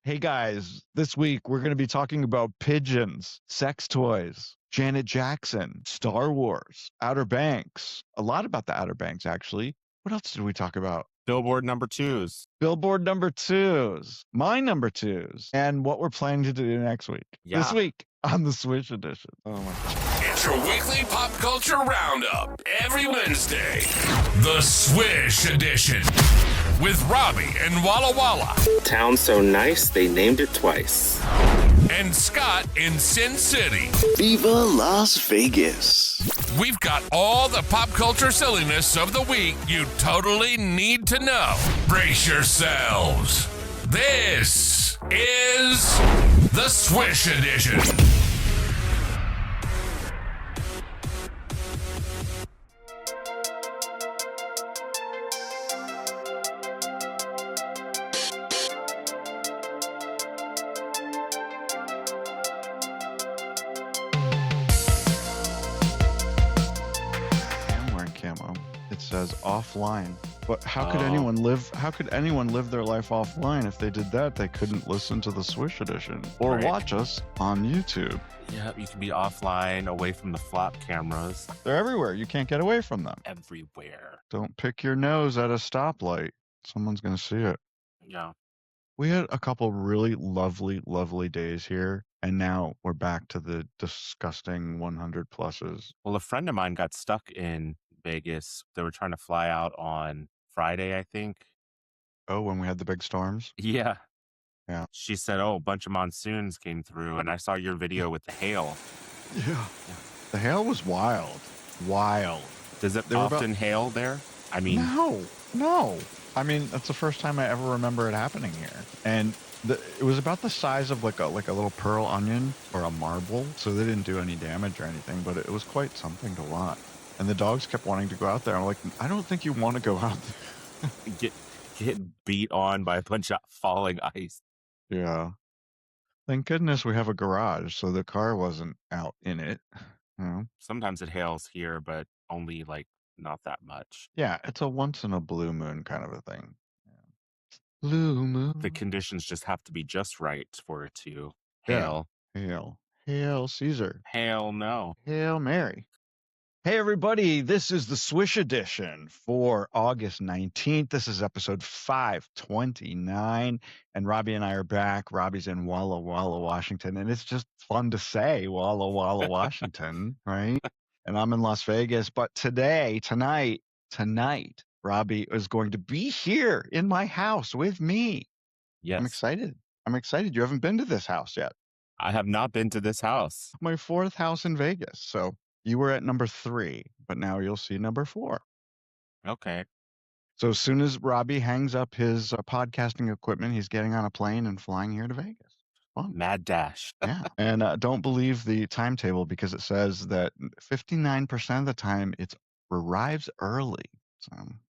Hey guys, this week we're going to be talking about pigeons, sex toys, Janet Jackson, Star Wars, Outer Banks. A lot about the Outer Banks, actually. What else did we talk about? Billboard number twos. Billboard number twos, my number twos, and what we're planning to do next week. Yeah. This week on the Swish Edition. Oh my God. It's your weekly pop culture roundup every Wednesday. The Swish Edition with Robbie and Walla Walla. Town so nice they named it twice. And Scott in Sin City. Viva Las Vegas. We've got all the pop culture silliness of the week you totally need to know. Brace yourselves. This is the Swish Edition. It says offline. But how could anyone live their life offline? If they did that, they couldn't listen to the Swish Edition or watch us on YouTube. Yeah, you can be offline, away from the flap cameras. They're everywhere. You can't get away from them. Everywhere. Don't pick your nose at a stoplight. Someone's going to see it. Yeah. We had a couple really lovely days here, and now we're back to the disgusting 100 pluses. Well, a friend of mine got stuck in Vegas. They were trying to fly out on Friday, I think. Oh, when we had the big storms? Yeah. Yeah. She said, a bunch of monsoons came through, and I saw your video with the hail. Yeah. The hail was wild. Does it often hail there? I mean... No. I mean, that's the first time I ever remember it happening here. And it was about the size of like a little pearl onion or a marble, so they didn't do any damage or anything, but it was quite something to watch. And the dogs kept wanting to go out there. I'm like, I don't think you want to go out there. Get beat on by a bunch of falling ice. Yeah. Thank goodness we have a garage, so the car wasn't out in it. You know? Sometimes it hails here, but only not that much. Yeah, it's a once in a blue moon kind of a thing. Yeah. Blue moon. The conditions just have to be just right for it to hail. Yeah. Hail Caesar. Hail no. Hail Mary. Hey everybody, this is the Swish Edition for August 19th. This is episode 529, and Robbie and I are back. Robbie's in Walla Walla, Washington, and it's just fun to say Walla Walla, Washington, right? And I'm in Las Vegas, but tonight, Robbie is going to be here in my house with me. Yes. I'm excited. You haven't been to this house yet. I have not been to this house. My fourth house in Vegas, so... You were at number 3, but now you'll see number 4. Okay. So as soon as Robbie hangs up his podcasting equipment, he's getting on a plane and flying here to Vegas. Fun. Mad dash. Yeah. And don't believe the timetable because it says that 59% of the time it arrives early. So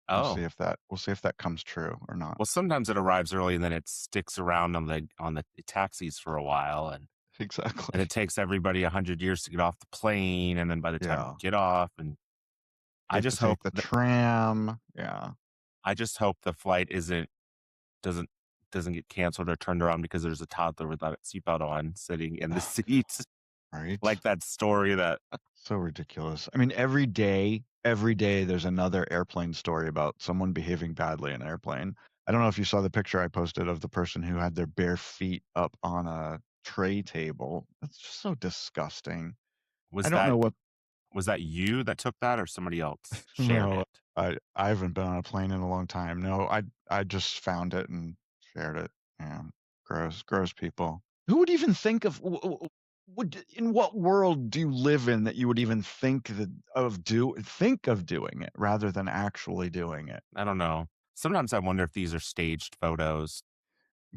we'll see if that comes true or not. Well, sometimes it arrives early and then it sticks around on the taxis for a while and exactly. And it takes everybody 100 years to get off the plane, and then by the time you get off, and I just hope the tram. Yeah. I just hope the flight doesn't get canceled or turned around because there's a toddler without a seatbelt on sitting in the seats. Right. Like that story that. So ridiculous. I mean, every day there's another airplane story about someone behaving badly in an airplane. I don't know if you saw the picture I posted of the person who had their bare feet up on a tray table. That's just so disgusting. Was that you that took that or somebody else shared it? I haven't been on a plane in a long time. No, I just found it and shared it. Yeah, gross people. Who would even think of? In what world do you live in that you would even think of doing it rather than actually doing it? I don't know. Sometimes I wonder if these are staged photos.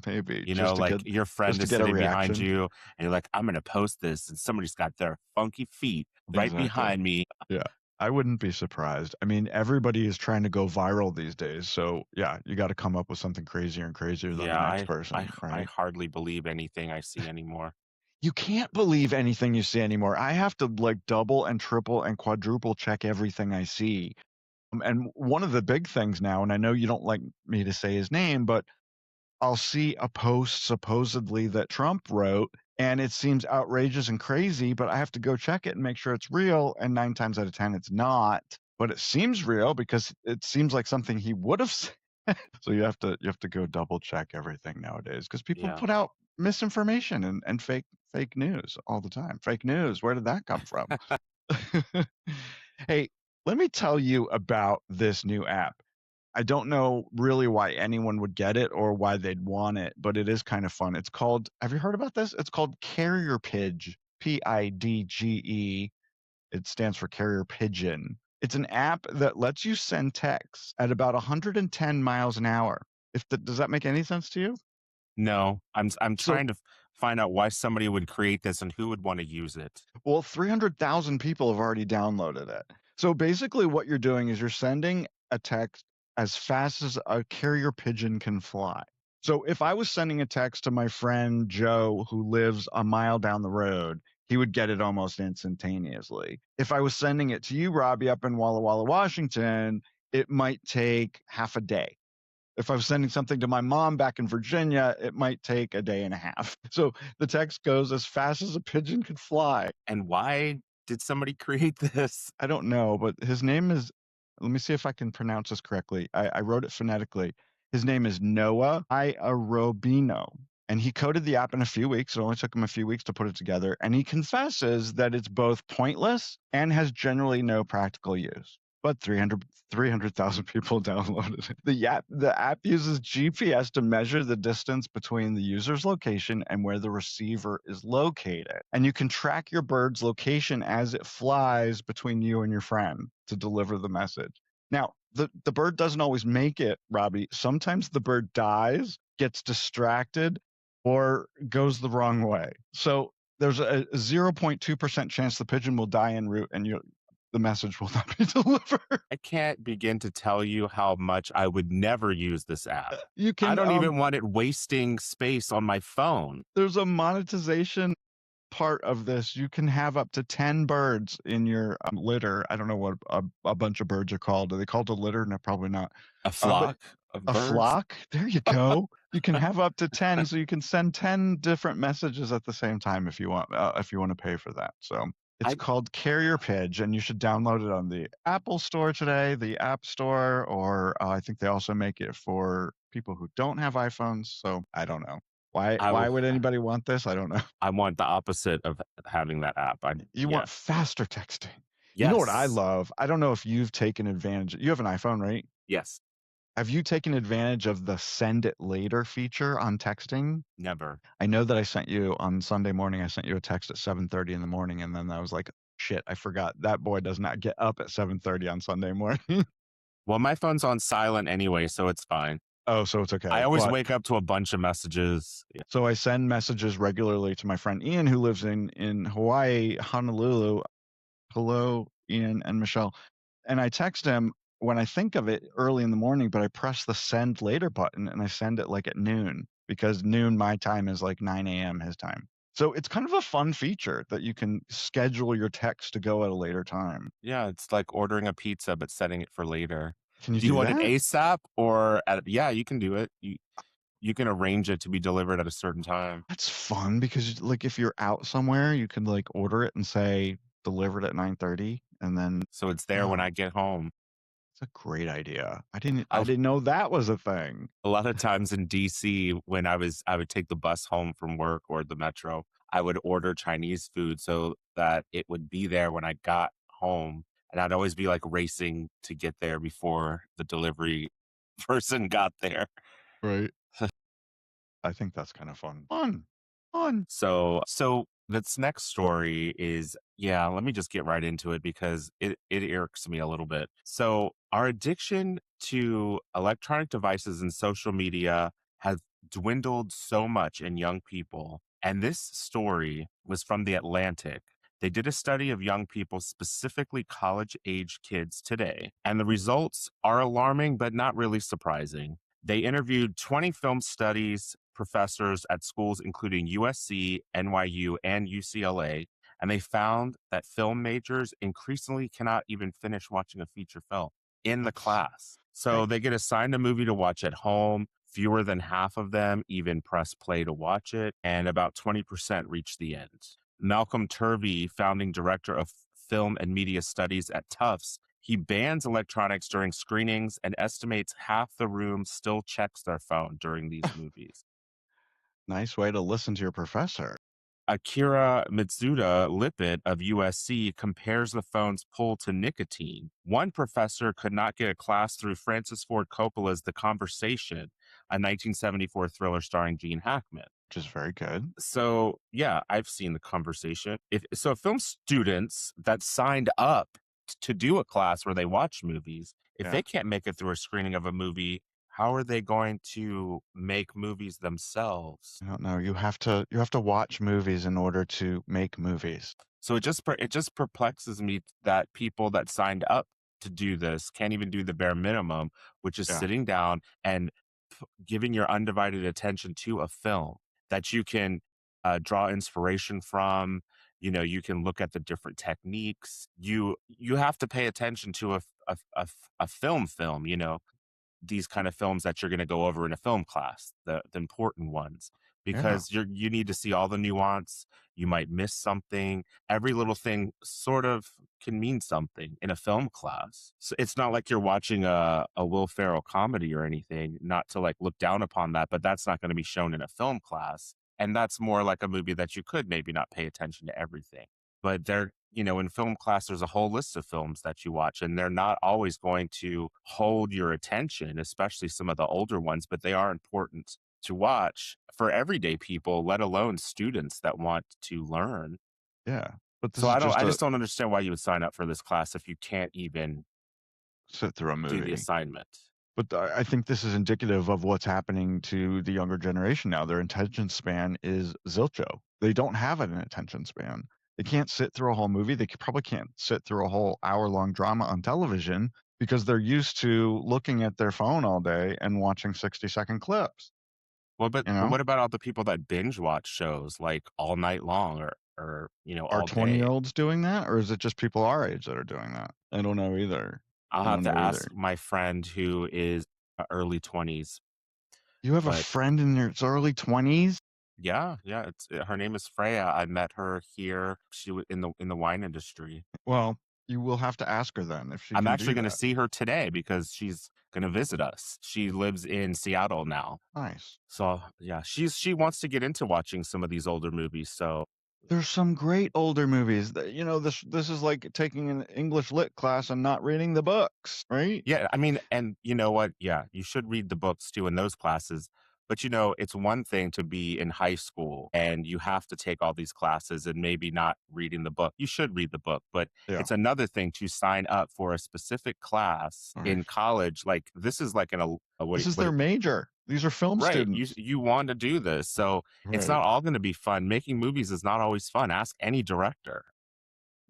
Maybe. Your friend is sitting behind you and you're like, I'm going to post this. And somebody's got their funky feet right behind me. Yeah. I wouldn't be surprised. I mean, everybody is trying to go viral these days. So yeah, you got to come up with something crazier and crazier than the next person. I hardly believe anything I see anymore. You can't believe anything you see anymore. I have to double and triple and quadruple check everything I see. And one of the big things now, and I know you don't like me to say his name, but I'll see a post supposedly that Trump wrote, and it seems outrageous and crazy, but I have to go check it and make sure it's real. And 9 times out of 10, it's not. But it seems real because it seems like something he would have said. So you have to go double check everything nowadays because people Yeah. put out misinformation and fake news all the time. Fake news, where did that come from? Hey, let me tell you about this new app. I don't know really why anyone would get it or why they'd want it, but it is kind of fun. It's called, have you heard about this? It's called Carrier Pidge, Pidge. It stands for Carrier Pigeon. It's an app that lets you send texts at about 110 miles an hour. Does that make any sense to you? No, I'm trying to find out why somebody would create this and who would want to use it. Well, 300,000 people have already downloaded it. So basically what you're doing is you're sending a text as fast as a carrier pigeon can fly. So if I was sending a text to my friend Joe, who lives a mile down the road, he would get it almost instantaneously. If I was sending it to you, Robbie, up in Walla Walla, Washington, it might take half a day. If I was sending something to my mom back in Virginia, it might take a day and a half. So the text goes as fast as a pigeon could fly. And why did somebody create this? I don't know, but his name is, let me see if I can pronounce this correctly. I wrote it phonetically. His name is Noah Iarobino. And he coded the app in a few weeks. It only took him a few weeks to put it together. And he confesses that it's both pointless and has generally no practical use. But 300,000 people downloaded it. The app uses GPS to measure the distance between the user's location and where the receiver is located. And you can track your bird's location as it flies between you and your friend to deliver the message. Now, the bird doesn't always make it, Robbie. Sometimes the bird dies, gets distracted, or goes the wrong way. So there's a 0.2% chance the pigeon will die en route and the message will not be delivered. I can't begin to tell you how much I would never use this app. You can, I don't even want it wasting space on my phone. There's a monetization part of this. You can have up to 10 birds in your litter. I don't know what a bunch of birds are called. Are they called a litter? No, probably not. A flock of birds? A flock? There you go. You can have up to 10, so you can send 10 different messages at the same time if you want to pay for that. So it's called Carrier Pidge, and you should download it on the Apple Store today, the App Store, or I think they also make it for people who don't have iPhones. So I don't know. Why would anybody want this? I don't know. I want the opposite of having that app. You want faster texting. Yes. You know what I love? I don't know if you've taken advantage. You have an iPhone, right? Yes. Have you taken advantage of the send it later feature on texting? Never. I know that I sent you on Sunday morning, I sent you a text at 7:30 in the morning, and then I was like, shit, I forgot. That boy does not get up at 7:30 on Sunday morning. Well, my phone's on silent anyway, so it's fine. Oh, so it's okay. I always wake up to a bunch of messages. Yeah. So I send messages regularly to my friend Ian, who lives in Hawaii, Honolulu. Hello, Ian and Michelle. And I text him when I think of it early in the morning, but I press the send later button and I send it like at noon, because noon my time is like 9 a.m. his time. So it's kind of a fun feature that you can schedule your text to go at a later time. Yeah, it's like ordering a pizza but setting it for later. Can you do you want that? it ASAP or yeah, you can do it. You can arrange it to be delivered at a certain time. That's fun because like if you're out somewhere, you can like order it and say delivered at 9:30, and then so it's there when I get home. It's a great idea. I didn't know that was a thing. A lot of times in DC, when I would take the bus home from work or the metro, I would order Chinese food so that it would be there when I got home. And I'd always be like racing to get there before the delivery person got there. Right. I think that's kind of fun. Fun. So this next story is, let me just get right into it because it irks me a little bit. So our addiction to electronic devices and social media has dwindled so much in young people. And this story was from The Atlantic. They did a study of young people, specifically college-age kids today, and the results are alarming, but not really surprising. They interviewed 20 film studies professors at schools including USC, NYU, and UCLA, and they found that film majors increasingly cannot even finish watching a feature film in the class. So they get assigned a movie to watch at home. Fewer than half of them even press play to watch it, and about 20% reach the end. Malcolm Turvey, founding director of film and media studies at Tufts, he bans electronics during screenings and estimates half the room still checks their phone during these movies. Nice way to listen to your professor. Akira Mitsuda Lippitt of USC compares the phone's pull to nicotine. One professor could not get a class through Francis Ford Coppola's The Conversation, a 1974 thriller starring Gene Hackman. Which is very good. So, yeah, I've seen The Conversation. If film students that signed up to do a class where they watch movies, if they can't make it through a screening of a movie, how are they going to make movies themselves? I don't know. You have to watch movies in order to make movies. So it just perplexes me that people that signed up to do this can't even do the bare minimum, which is sitting down and giving your undivided attention to a film that you can draw inspiration from. You know, you can look at the different techniques. You have to pay attention to a film. You know, these kind of films that you're going to go over in a film class, the important ones, because you need to see all the nuance. You might miss something. Every little thing sort of can mean something in a film class. So it's not like you're watching a Will Ferrell comedy or anything, not to like look down upon that, but that's not going to be shown in a film class. And that's more like a movie that you could maybe not pay attention to everything. But you know, in film class, there's a whole list of films that you watch, and they're not always going to hold your attention, especially some of the older ones, but they are important to watch for everyday people, let alone students that want to learn. Yeah. But so I just don't understand why you would sign up for this class if you can't even sit through a movie. Do the assignment. But I think this is indicative of what's happening to the younger generation now. Their attention span is zilcho. They don't have an attention span. They can't sit through a whole movie. They probably can't sit through a whole hour-long drama on television because they're used to looking at their phone all day and watching 60-second clips. Well, but what about all the people that binge watch shows like all night long or you know, are all 20-year-olds doing that, or is it just people our age that are doing that? I don't know either. I'll have to ask my friend who is early 20s. You have a friend in your early 20s? Yeah. Her name is Freya. I met her here. She was in the wine industry. Well, you will have to ask her then if she. I'm actually going to see her today because she's going to visit us. She lives in Seattle now. Nice. So yeah, she wants to get into watching some of these older movies. So there's some great older movies that, you know, this is like taking an English lit class and not reading the books, right? Yeah, I mean, and you know what? Yeah, you should read the books too in those classes. But, you know, it's one thing to be in high school and you have to take all these classes and maybe not reading the book. You should read the book, but it's another thing to sign up for a specific class in college. Like this is like this is their major. These are film students. You want to do this. So it's not all going to be fun. Making movies is not always fun. Ask any director.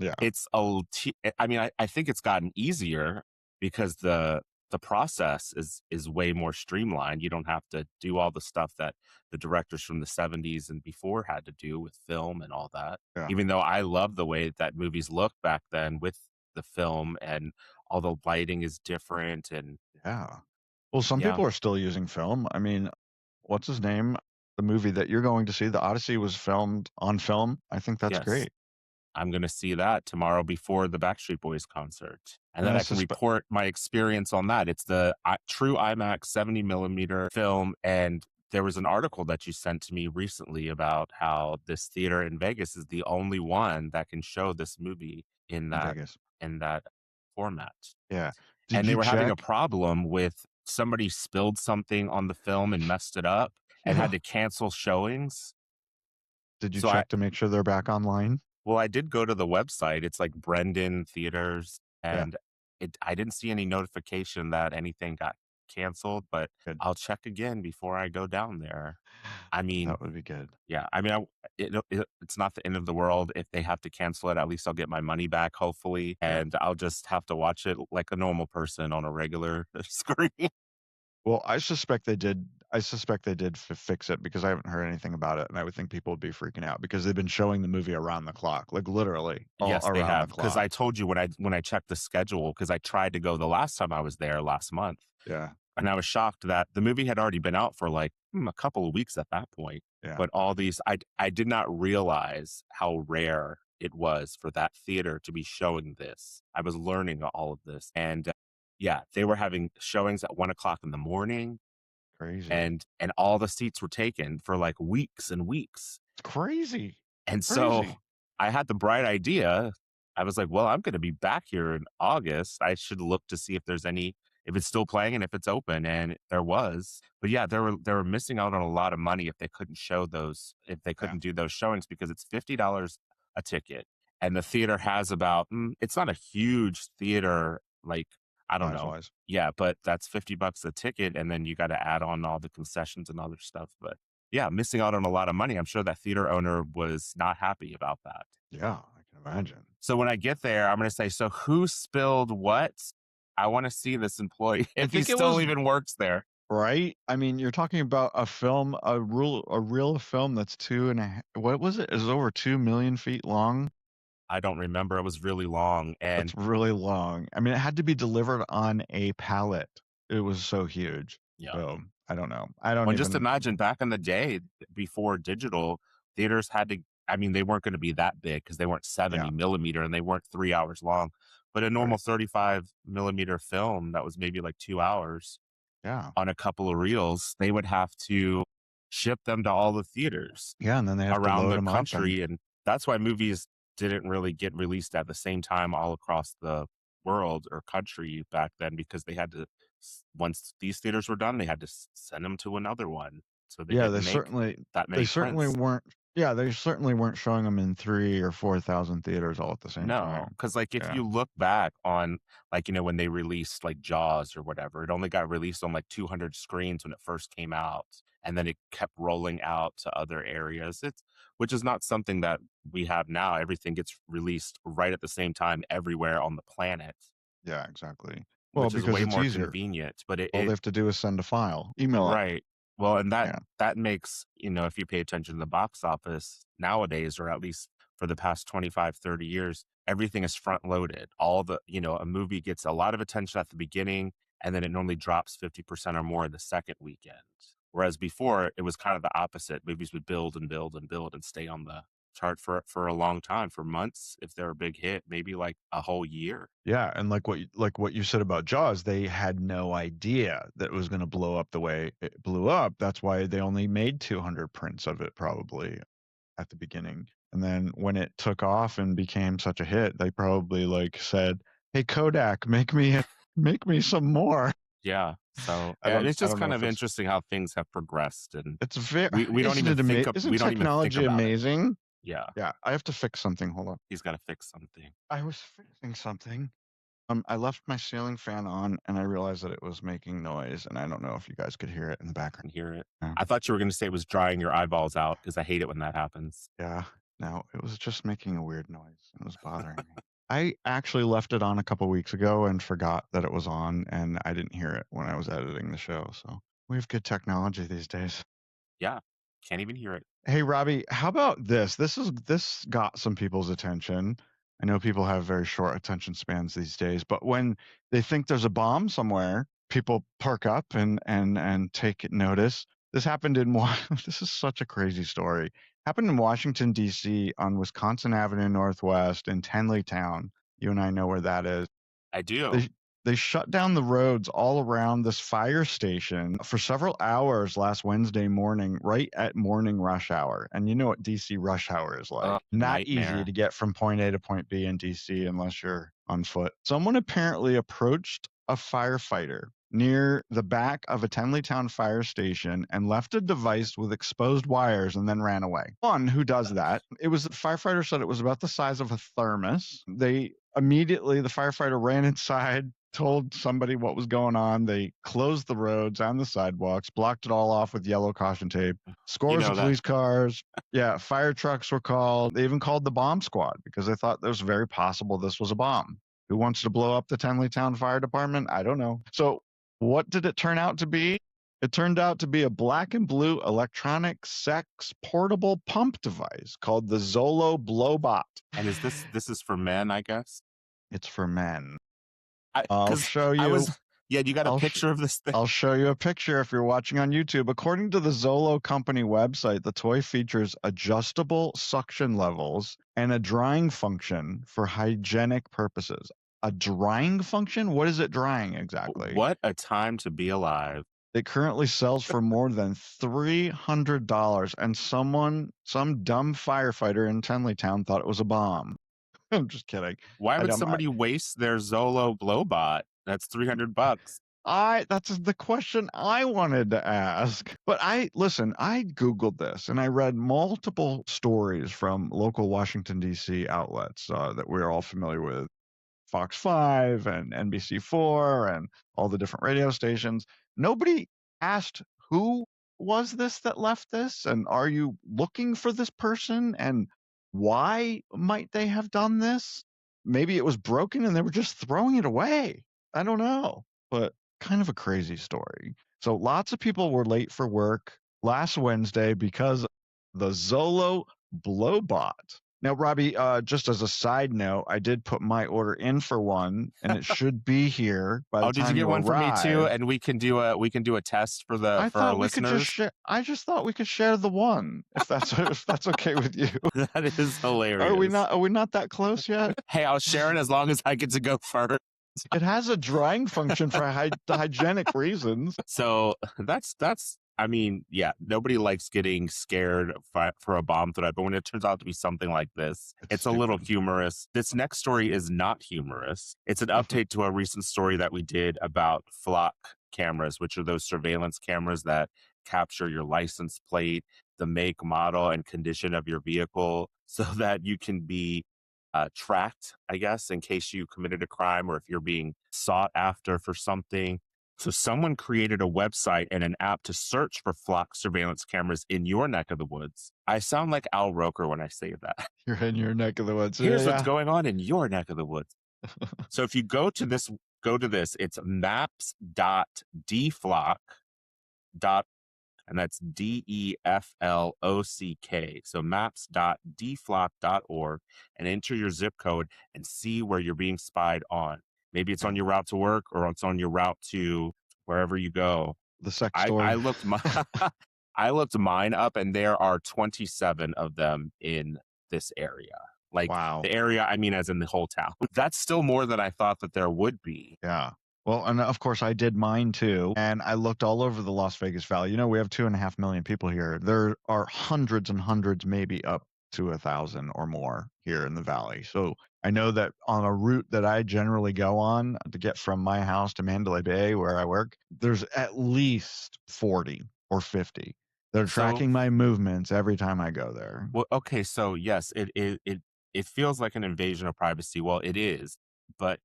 Yeah. I think it's gotten easier because the process is way more streamlined. You don't have to do all the stuff that the directors from the 70s and before had to do with film and all that. Yeah. Even though I love the way that movies looked back then with the film and all the lighting is different. And well, some people are still using film. I mean, what's his name? The movie that you're going to see, The Odyssey, was filmed on film. I think that's great. I'm going to see that tomorrow before the Backstreet Boys concert. And then I can report my experience on that. It's the true IMAX 70 millimeter film. And there was an article that you sent to me recently about how this theater in Vegas is the only one that can show this movie in that format. Yeah. And they were having a problem with somebody spilled something on the film and messed it up and had to cancel showings. Did you check to make sure they're back online? Well, I did go to the website. It's like Brendan Theaters, and I didn't see any notification that anything got canceled, but I'll check again before I go down there. I mean, that would be good. Yeah. I mean, it's not the end of the world. If they have to cancel it, at least I'll get my money back, hopefully, and I'll just have to watch it like a normal person on a regular screen. Well, I suspect they did fix it because I haven't heard anything about it, and I would think people would be freaking out because they've been showing the movie around the clock, like literally. Yes, they have. Because I told you when I checked the schedule, because I tried to go the last time I was there last month. Yeah. And I was shocked that the movie had already been out for like a couple of weeks at that point. Yeah. But all these, I did not realize how rare it was for that theater to be showing this. I was learning all of this. And yeah, they were having showings at 1 o'clock in the morning. Crazy. And all the seats were taken for like weeks and weeks. It's crazy. And Crazy. so I had the bright idea. I was like, well, I'm going to be back here in August. I should look to see if there's if it's still playing and if it's open. And there was. But yeah, they were missing out on a lot of money if they couldn't show those, if they couldn't do those showings, because it's $50 a ticket. And the theater has about, it's not a huge theater, like, I don't know. Yeah, but that's $50 a ticket. And then you got to add on all the concessions and other stuff. But yeah, missing out on a lot of money. I'm sure that theater owner was not happy about that. Yeah, I can imagine. So when I get there, I'm going to say, so who spilled what? I want to see this employee if he still even works there. Right? I mean, you're talking about a film, a real film that's 2.5, what was it? It was over 2 million feet long. I don't remember. It was really long. And it's really long. I mean, it had to be delivered on a pallet. It was so huge. Yeah. So I don't know. Just imagine back in the day before digital, theaters had to, I mean, they weren't going to be that big because they weren't 70 millimeter and they weren't 3 hours long. But a normal 35 millimeter film that was maybe like 2 hours on a couple of reels, they would have to ship them to all the theaters. Yeah, and then they have around to load the them country. And that's why movies didn't really get released at the same time all across the world or country back then, because they had to, once these theaters were done, they had to send them to another one. So they didn't make that many prints. weren't. Yeah, they certainly weren't showing them in 3,000 or 4,000 theaters all at the same time. No, because like if you look back on, like, you know, when they released like Jaws or whatever, it only got released on like 200 screens when it first came out, and then it kept rolling out to other areas. Which is not something that we have now. Everything gets released right at the same time everywhere on the planet. Yeah, exactly. Well, which is because way it's more easier. convenient. But all they have to do is send a file, email it. Right. Well, and that makes, you know, if you pay attention to the box office nowadays, or at least for the past 25, 30 years, everything is front loaded. All the, you know, a movie gets a lot of attention at the beginning, and then it normally drops 50% or more the second weekend. Whereas before, it was kind of the opposite. Movies would build and build and build and stay on the chart for a long time, for months, if they're a big hit, maybe like a whole year. Yeah, and like what you said about Jaws, they had no idea that it was going to blow up the way it blew up. That's why they only made 200 prints of it probably at the beginning. And then when it took off and became such a hit, they probably like said, "Hey Kodak, make me some more." Yeah. So it's just kind of interesting how things have progressed, and it's very. We don't even think of. Isn't technology amazing? Yeah. Yeah. I have to fix something. Hold on. He's got to fix something. I was fixing something. I left my ceiling fan on, and I realized that it was making noise, and I don't know if you guys could hear it in the background. Hear it. Yeah. I thought you were going to say it was drying your eyeballs out, because I hate it when that happens. Yeah. No, it was just making a weird noise. It was bothering me. I actually left it on a couple weeks ago and forgot that it was on, and I didn't hear it when I was editing the show. So we have good technology these days. Yeah. Can't even hear it. Hey, Robbie, how about this? This got some people's attention. I know people have very short attention spans these days, but when they think there's a bomb somewhere, people perk up and take notice. This happened this is such a crazy story. Happened in Washington, D.C. on Wisconsin Avenue Northwest in Tenleytown. You and I know where that is. I do. They shut down the roads all around this fire station for several hours last Wednesday morning, right at morning rush hour. And you know what DC rush hour is like. Not easy to get from point A to point B in DC unless you're on foot. Someone apparently approached a firefighter near the back of a Tenleytown fire station and left a device with exposed wires and then ran away. One who does that, the firefighter said it was about the size of a thermos. The firefighter ran inside, told somebody what was going on. They closed the roads and the sidewalks, blocked it all off with yellow caution tape. Scores of police cars. Yeah, fire trucks were called. They even called the bomb squad because they thought it was very possible this was a bomb. Who wants to blow up the Tenleytown Fire Department? I don't know. So what did it turn out to be? It turned out to be a black and blue electronic sex portable pump device called the Zolo Blowbot. And this is for men, I guess? It's for men. I'll show you. Yeah, you got a picture of this thing? I'll show you a picture if you're watching on YouTube. According to the Zolo company website, the toy features adjustable suction levels and a drying function for hygienic purposes. A drying function? What is it drying exactly? What a time to be alive. It currently sells for more than $300, and some dumb firefighter in Tenleytown thought it was a bomb. I'm just kidding. Why would somebody waste their Zolo Blowbot? That's $300. That's the question I wanted to ask. But I Googled this and I read multiple stories from local Washington, D.C. outlets that we're all familiar with. Fox 5 and NBC4 and all the different radio stations. Nobody asked who was this that left this, and are you looking for this person, and why might they have done this? Maybe it was broken and they were just throwing it away. I don't know, but kind of a crazy story. So lots of people were late for work last Wednesday because the Zolo Blowbot. Now, Robbie, just as a side note, I did put my order in for one, and it should be here by the time did you get one arrive. for me too? And we can do a test for our listeners. I just thought we could share the one, if that's okay with you. That is hilarious. Are we not that close yet? Hey, I'll share it as long as I get to go first. It has a drying function for hygienic reasons. So that's. I mean, yeah, nobody likes getting scared for a bomb threat, but when it turns out to be something like this, it's a little humorous. This next story is not humorous. It's an update to a recent story that we did about flock cameras, which are those surveillance cameras that capture your license plate, the make, model, and condition of your vehicle so that you can be tracked, I guess, in case you committed a crime or if you're being sought after for something. So someone created a website and an app to search for flock surveillance cameras in your neck of the woods. I sound like Al Roker when I say that. You're in your neck of the woods. Here's what's going on in your neck of the woods. So if you go to this, it's maps.deflock. And that's DEFLOCK. So maps.deflock.org, and enter your zip code and see where you're being spied on. Maybe it's on your route to work or it's on your route to wherever you go. The sex store. I looked mine up, and there are 27 of them in this area. Like, wow. The area, I mean, as in the whole town. That's still more than I thought that there would be. Yeah. Well, and of course I did mine too. And I looked all over the Las Vegas Valley. You know, we have 2.5 million people here. There are hundreds and hundreds, maybe up to 1,000 or more here in the valley. So I know that on a route that I generally go on to get from my house to Mandalay Bay, where I work, there's at least 40 or 50. They're tracking my movements every time I go there. Well, okay, so yes, it feels like an invasion of privacy. Well, it is, but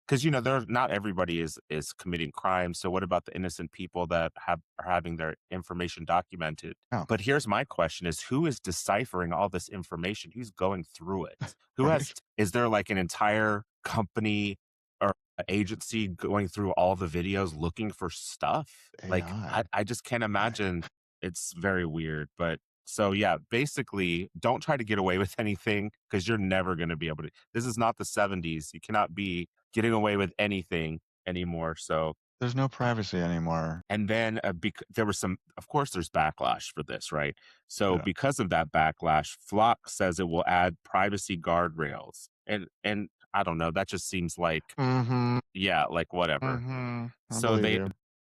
because, you know, not everybody is committing crimes. So what about the innocent people that are having their information documented? Oh. But here's my question: is who is deciphering all this information? Who's going through it? Is there like an entire company or agency going through all the videos looking for stuff? AI. Like, I just can't imagine. It's very weird. But so, yeah, basically, don't try to get away with anything, because you're never going to be able to. This is not the 70s. You cannot be getting away with anything anymore. So there's no privacy anymore. And then there was of course, there's backlash for this, right? So because of that backlash, Flock says it will add privacy guardrails. And I don't know, that just seems like, yeah, like whatever. So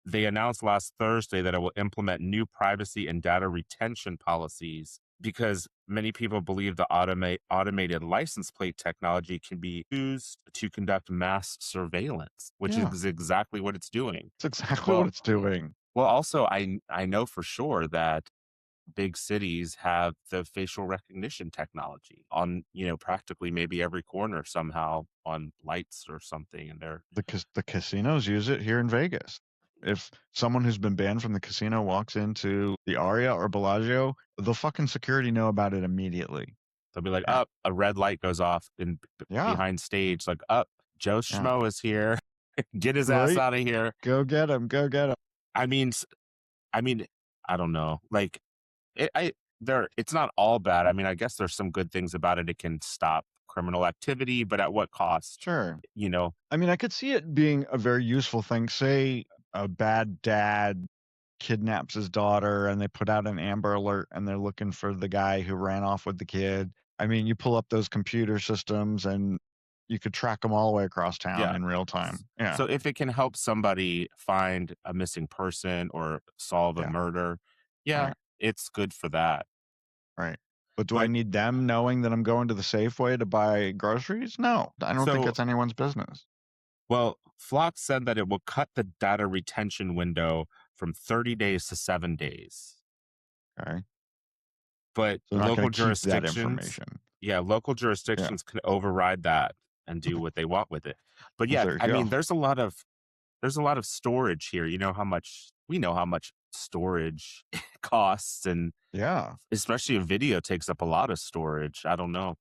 they announced last Thursday that it will implement new privacy and data retention policies, because many people believe the automated license plate technology can be used to conduct mass surveillance, which is exactly what it's doing. It's exactly what it's doing. Well, also, I know for sure that big cities have the facial recognition technology on, you know, practically maybe every corner somehow on lights or something. And the casinos use it here in Vegas. If someone who's been banned from the casino walks into the Aria or Bellagio, the fucking security know about it immediately. They'll be like, a red light goes off behind stage. Like, Joe Schmo is here. Get his ass out of here. Go get him. Go get him. I mean, I don't know. Like, it's not all bad. I mean, I guess there's some good things about it. It can stop criminal activity, but at what cost? Sure. You know, I mean, I could see it being a very useful thing. Say a bad dad kidnaps his daughter and they put out an Amber Alert and they're looking for the guy who ran off with the kid. I mean, you pull up those computer systems and you could track them all the way across town in real time. Yeah. So if it can help somebody find a missing person or solve a murder, Right. it's good for that. Right. But do I need them knowing that I'm going to the Safeway to buy groceries? No, I don't think it's anyone's business. Well, Flock said that it will cut the data retention window from 30 days to 7 days. Okay. But So local keep that jurisdictions, information. local jurisdictions can override that and do what they want with it. But Well, I mean, there's a lot of storage here. We know how much storage costs, and especially a video takes up a lot of storage. I don't know.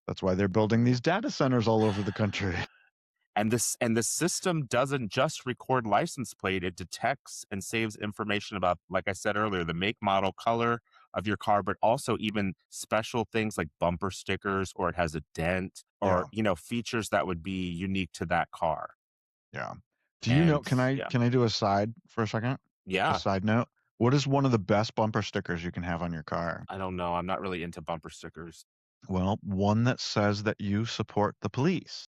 That's why they're building these data centers all over the country. And the system doesn't just record license plate; it detects and saves information about, like I said earlier, the make, model, color of your car, but also even special things like bumper stickers, or it has a dent, or features that would be unique to that car. Yeah. Do you know? Can I do a side for a second? Yeah. A side note. What is one of the best bumper stickers you can have on your car? I don't know. I'm not really into bumper stickers. Well, one that says that you support the police,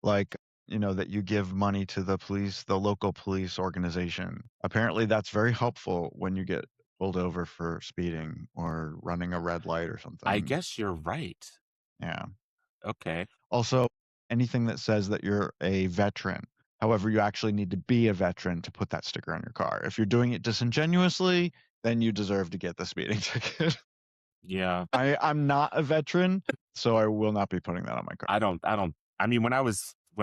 like, that you give money to the police, the local police organization. Apparently that's very helpful when you get pulled over for speeding or running a red light or something. I guess you're right. Yeah. Okay. Also, anything that says that you're a veteran. However, you actually need to be a veteran to put that sticker on your car. If you're doing it disingenuously, then you deserve to get the speeding ticket. Yeah. I'm not a veteran, so I will not be putting that on my car. I mean, when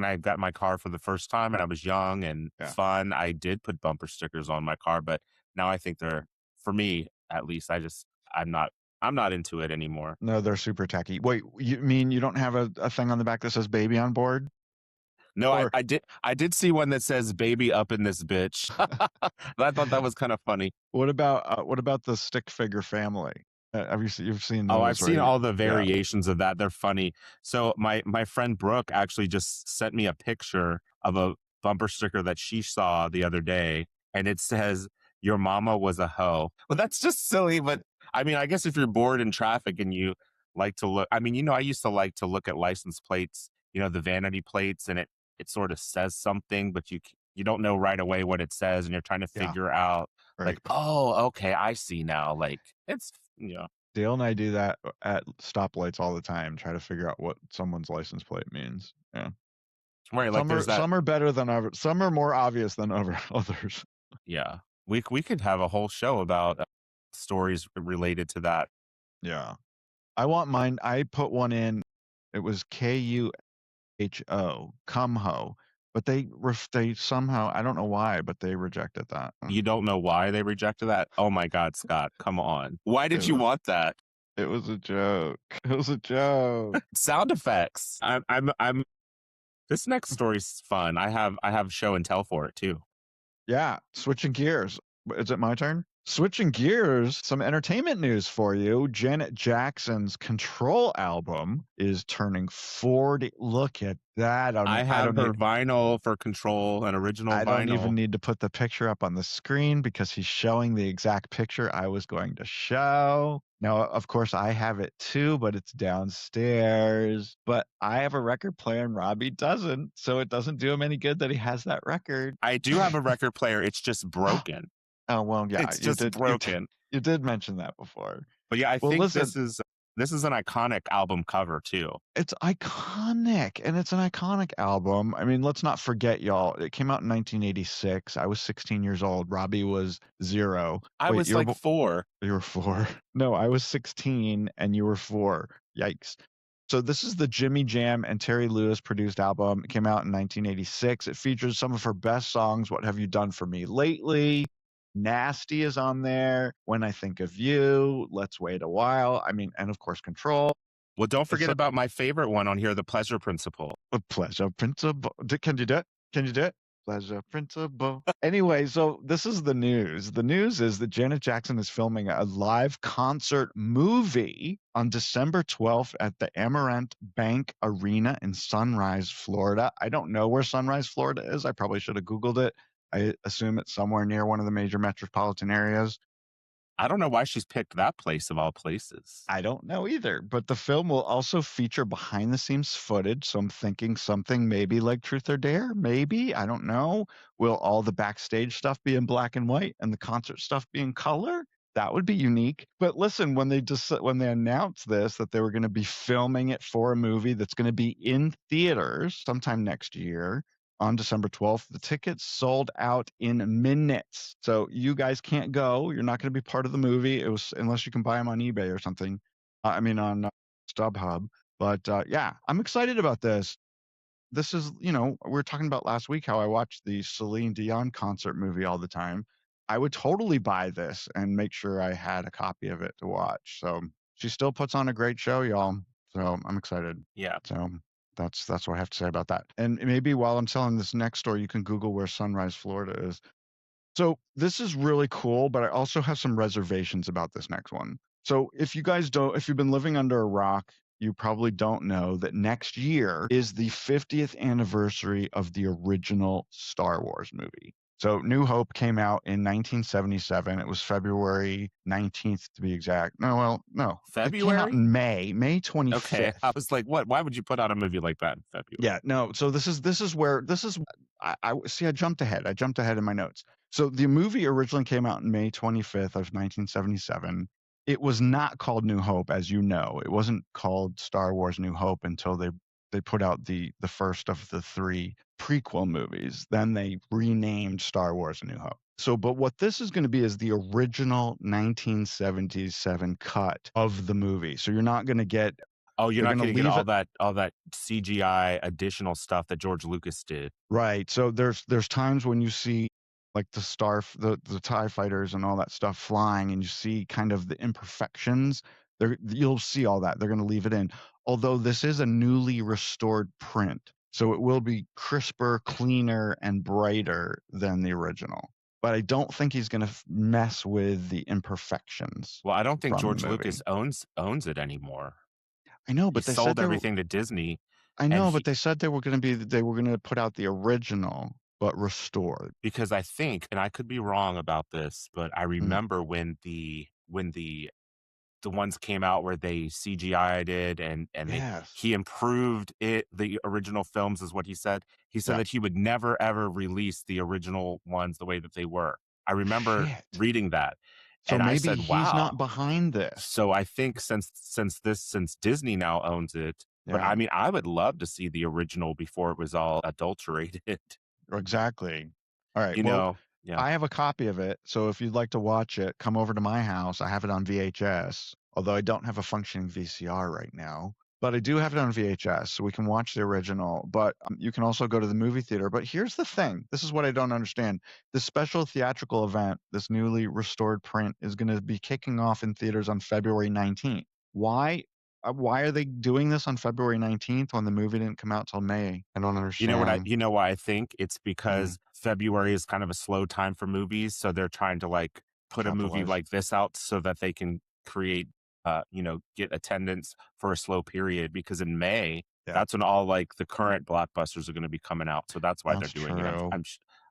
I got my car for the first time and I was young and fun, I did put bumper stickers on my car, but now I think they're, for me at least, I'm not into it anymore. No, they're super tacky. Wait, you mean you don't have a thing on the back that says baby on board? No, I did see one that says baby up in this bitch. I thought that was kind of funny. What about the stick figure family? You've seen those, I've seen all the variations of that. They're funny. So my friend Brooke actually just sent me a picture of a bumper sticker that she saw the other day, and it says, "Your mama was a hoe." Well, that's just silly, but I mean, I guess if you're bored in traffic and you like to look, I mean, I used to like to look at license plates, the vanity plates, and it sort of says something, but you don't know right away what it says, and you're trying to figure out like, oh, okay, I see now. Like, it's Dale and I do that at stoplights all the time. Try to figure out what someone's license plate means. Yeah, right. Like some are better than others. Some are more obvious than others. Yeah, we could have a whole show about stories related to that. Yeah, I want mine. I put one in. It was KUHO, Cumho. But they somehow, I don't know why, but they rejected that. You don't know why they rejected that? Oh my God, Scott, come on. Why did you want that? It was a joke. It was a joke. Sound effects. I'm this next story's fun. I have show and tell for it too. Yeah, switching gears. Is it my turn? Switching gears, some entertainment news for you. Janet Jackson's Control album is turning 40. Look at that. I have her vinyl for Control, an original vinyl. I don't even need to put the picture up on the screen because he's showing the exact picture I was going to show. Now, of course, I have it too, but it's downstairs. But I have a record player and Robbie doesn't, so it doesn't do him any good that he has that record. I do have a record player. It's just broken. Oh, well, yeah. It's just broken. You did mention that before. But yeah, I think this is an iconic album cover too. It's iconic, and it's an iconic album. I mean, let's not forget, y'all. It came out in 1986. I was 16 years old. Robbie was 0. I was like 4. You were 4. No, I was 16, and you were 4. Yikes. So this is the Jimmy Jam and Terry Lewis produced album. It came out in 1986. It features some of her best songs. What Have You Done For Me Lately? Nasty is on there. When I Think of You, Let's Wait a While. I mean, and of course, Control. Well, don't forget about my favorite one on here, The Pleasure Principle. The Pleasure Principle. Can you do it? Can you do it? pleasure principle. Anyway, so this is the news. The news is that Janet Jackson is filming a live concert movie on December 12th at the Amarant Bank Arena in Sunrise, Florida. I don't know where Sunrise, Florida is. I probably should have Googled it. I assume it's somewhere near one of the major metropolitan areas. I don't know why she's picked that place of all places. I don't know either, but the film will also feature behind the scenes footage. So I'm thinking something maybe like Truth or Dare, maybe. I don't know. Will all the backstage stuff be in black and white and the concert stuff be in color? That would be unique. But listen, when they announced this, that they were going to be filming it for a movie that's going to be in theaters sometime next year, on December 12th, the tickets sold out in minutes. So you guys can't go. You're not going to be part of the movie. It was unless you can buy them on eBay or something. On StubHub. But yeah, I'm excited about this. This is, we were talking about last week how I watched the Celine Dion concert movie all the time. I would totally buy this and make sure I had a copy of it to watch. So she still puts on a great show, y'all. So I'm excited. Yeah. So that's what I have to say about that. And maybe while I'm telling this next story, you can Google where Sunrise, Florida is. So this is really cool, but I also have some reservations about this next one. So if you've been living under a rock, you probably don't know that next year is the 50th anniversary of the original Star Wars movie. So New Hope came out in 1977. It was February 19th to be exact. No. February? It came out in May 25th. Okay. I was like, what? Why would you put out a movie like that in February? Yeah, no. So I jumped ahead. I jumped ahead in my notes. So the movie originally came out in May 25th of 1977. It was not called New Hope, as you know. It wasn't called Star Wars New Hope until they put out the first of the 3 prequel movies. Then they renamed Star Wars A New Hope. So, but what this is going to be is the original 1977 cut of the movie. So you're not going to get. Oh, you're not going to get all that CGI additional stuff that George Lucas did. Right. So there's times when you see like the TIE fighters and all that stuff flying, and you see kind of the imperfections. You'll see all that. They're going to leave it in. Although this is a newly restored print, so it will be crisper, cleaner, and brighter than the original. But I don't think he's going to mess with the imperfections. Well, I don't think George Lucas owns it anymore. I know, but they sold everything to Disney. I know, but they said they were going to put out the original but restored. Because I think, and I could be wrong about this, but I remember when the ones came out where they CGI'd it and he improved it. The original films is what he said. He said that he would never ever release the original ones the way that they were. I remember reading that. So and maybe I said, wow. He's not behind this. So I think since Disney now owns it, but I mean, I would love to see the original before it was all adulterated. Exactly. All right. I have a copy of it. So if you'd like to watch it, come over to my house. I have it on VHS, although I don't have a functioning VCR right now. But I do have it on VHS, so we can watch the original. But you can also go to the movie theater. But here's the thing. This is what I don't understand. This special theatrical event, this newly restored print, is going to be kicking off in theaters on February 19th. Why are they doing this on February 19th when the movie didn't come out till May? I don't understand. You know why I think? It's because February is kind of a slow time for movies. So they're trying to like put a movie like this out so that they can create, get attendance for a slow period, because in May, that's when all like the current blockbusters are going to be coming out. So that's why they're doing it.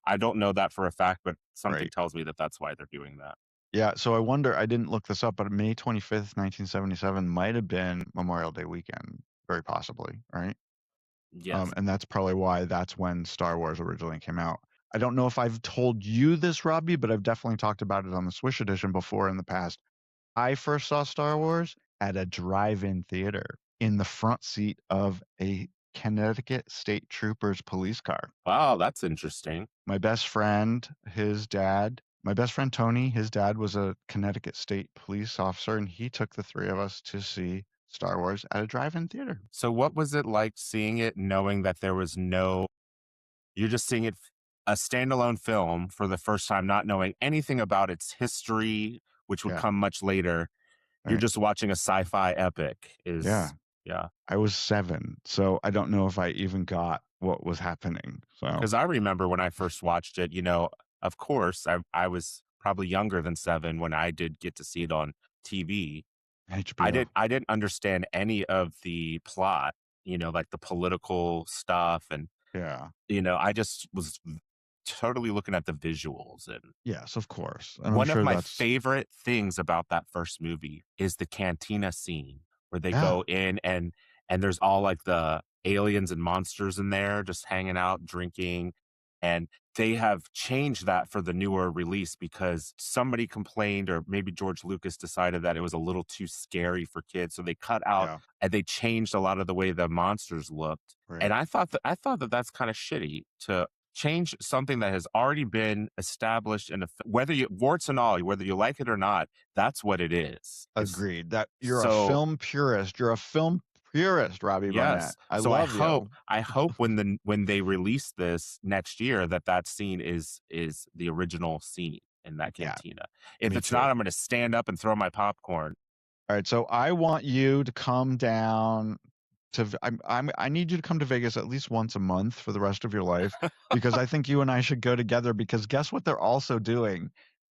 I don't know that for a fact, but something tells me that that's why they're doing that. Yeah, so I wonder, I didn't look this up, but May 25th, 1977 might have been Memorial Day weekend, very possibly, right? Yes. And that's probably why that's when Star Wars originally came out. I don't know if I've told you this, Robbie, but I've definitely talked about it on the Swish Edition before in the past. I first saw Star Wars at a drive-in theater in the front seat of a Connecticut State Troopers police car. Wow, that's interesting. My best friend, Tony, his dad was a Connecticut State police officer, and he took the 3 of us to see Star Wars at a drive-in theater. So what was it like seeing it, knowing that there was you're just seeing it, a standalone film for the first time, not knowing anything about its history, which would come much later. You're just watching a sci-fi epic. I was 7, so I don't know if I even got what was happening. So Because I remember when I first watched it, of course, I was probably younger than 7 when I did get to see it on TV. HBO. I didn't understand any of the plot, like the political stuff, and Yeah. I just was totally looking at the visuals. And Yes, of course. And I'm one of sure my that's favorite things about that first movie is the cantina scene where they yeah. go in and there's all like the aliens and monsters in there just hanging out, drinking. And they have changed that for the newer release because somebody complained, or maybe George Lucas decided that it was a little too scary for kids. So they cut out Yeah. and they changed a lot of the way the monsters looked. Right. And I thought that that's kind of shitty to change something that has already been established in whether you warts and all, whether you like it or not, that's what it is. Agreed. That you're a film purist. You're a film purist, Robbie Barnett. Yes. I So love you. I hope when they release this next year that scene is the original scene in that Yeah, cantina. If me it's too. not, I'm going to stand up and throw my popcorn. All right, so I want you to come down to I need you to come to Vegas at least once a month for the rest of your life because I think you and I should go together because guess what they're also doing?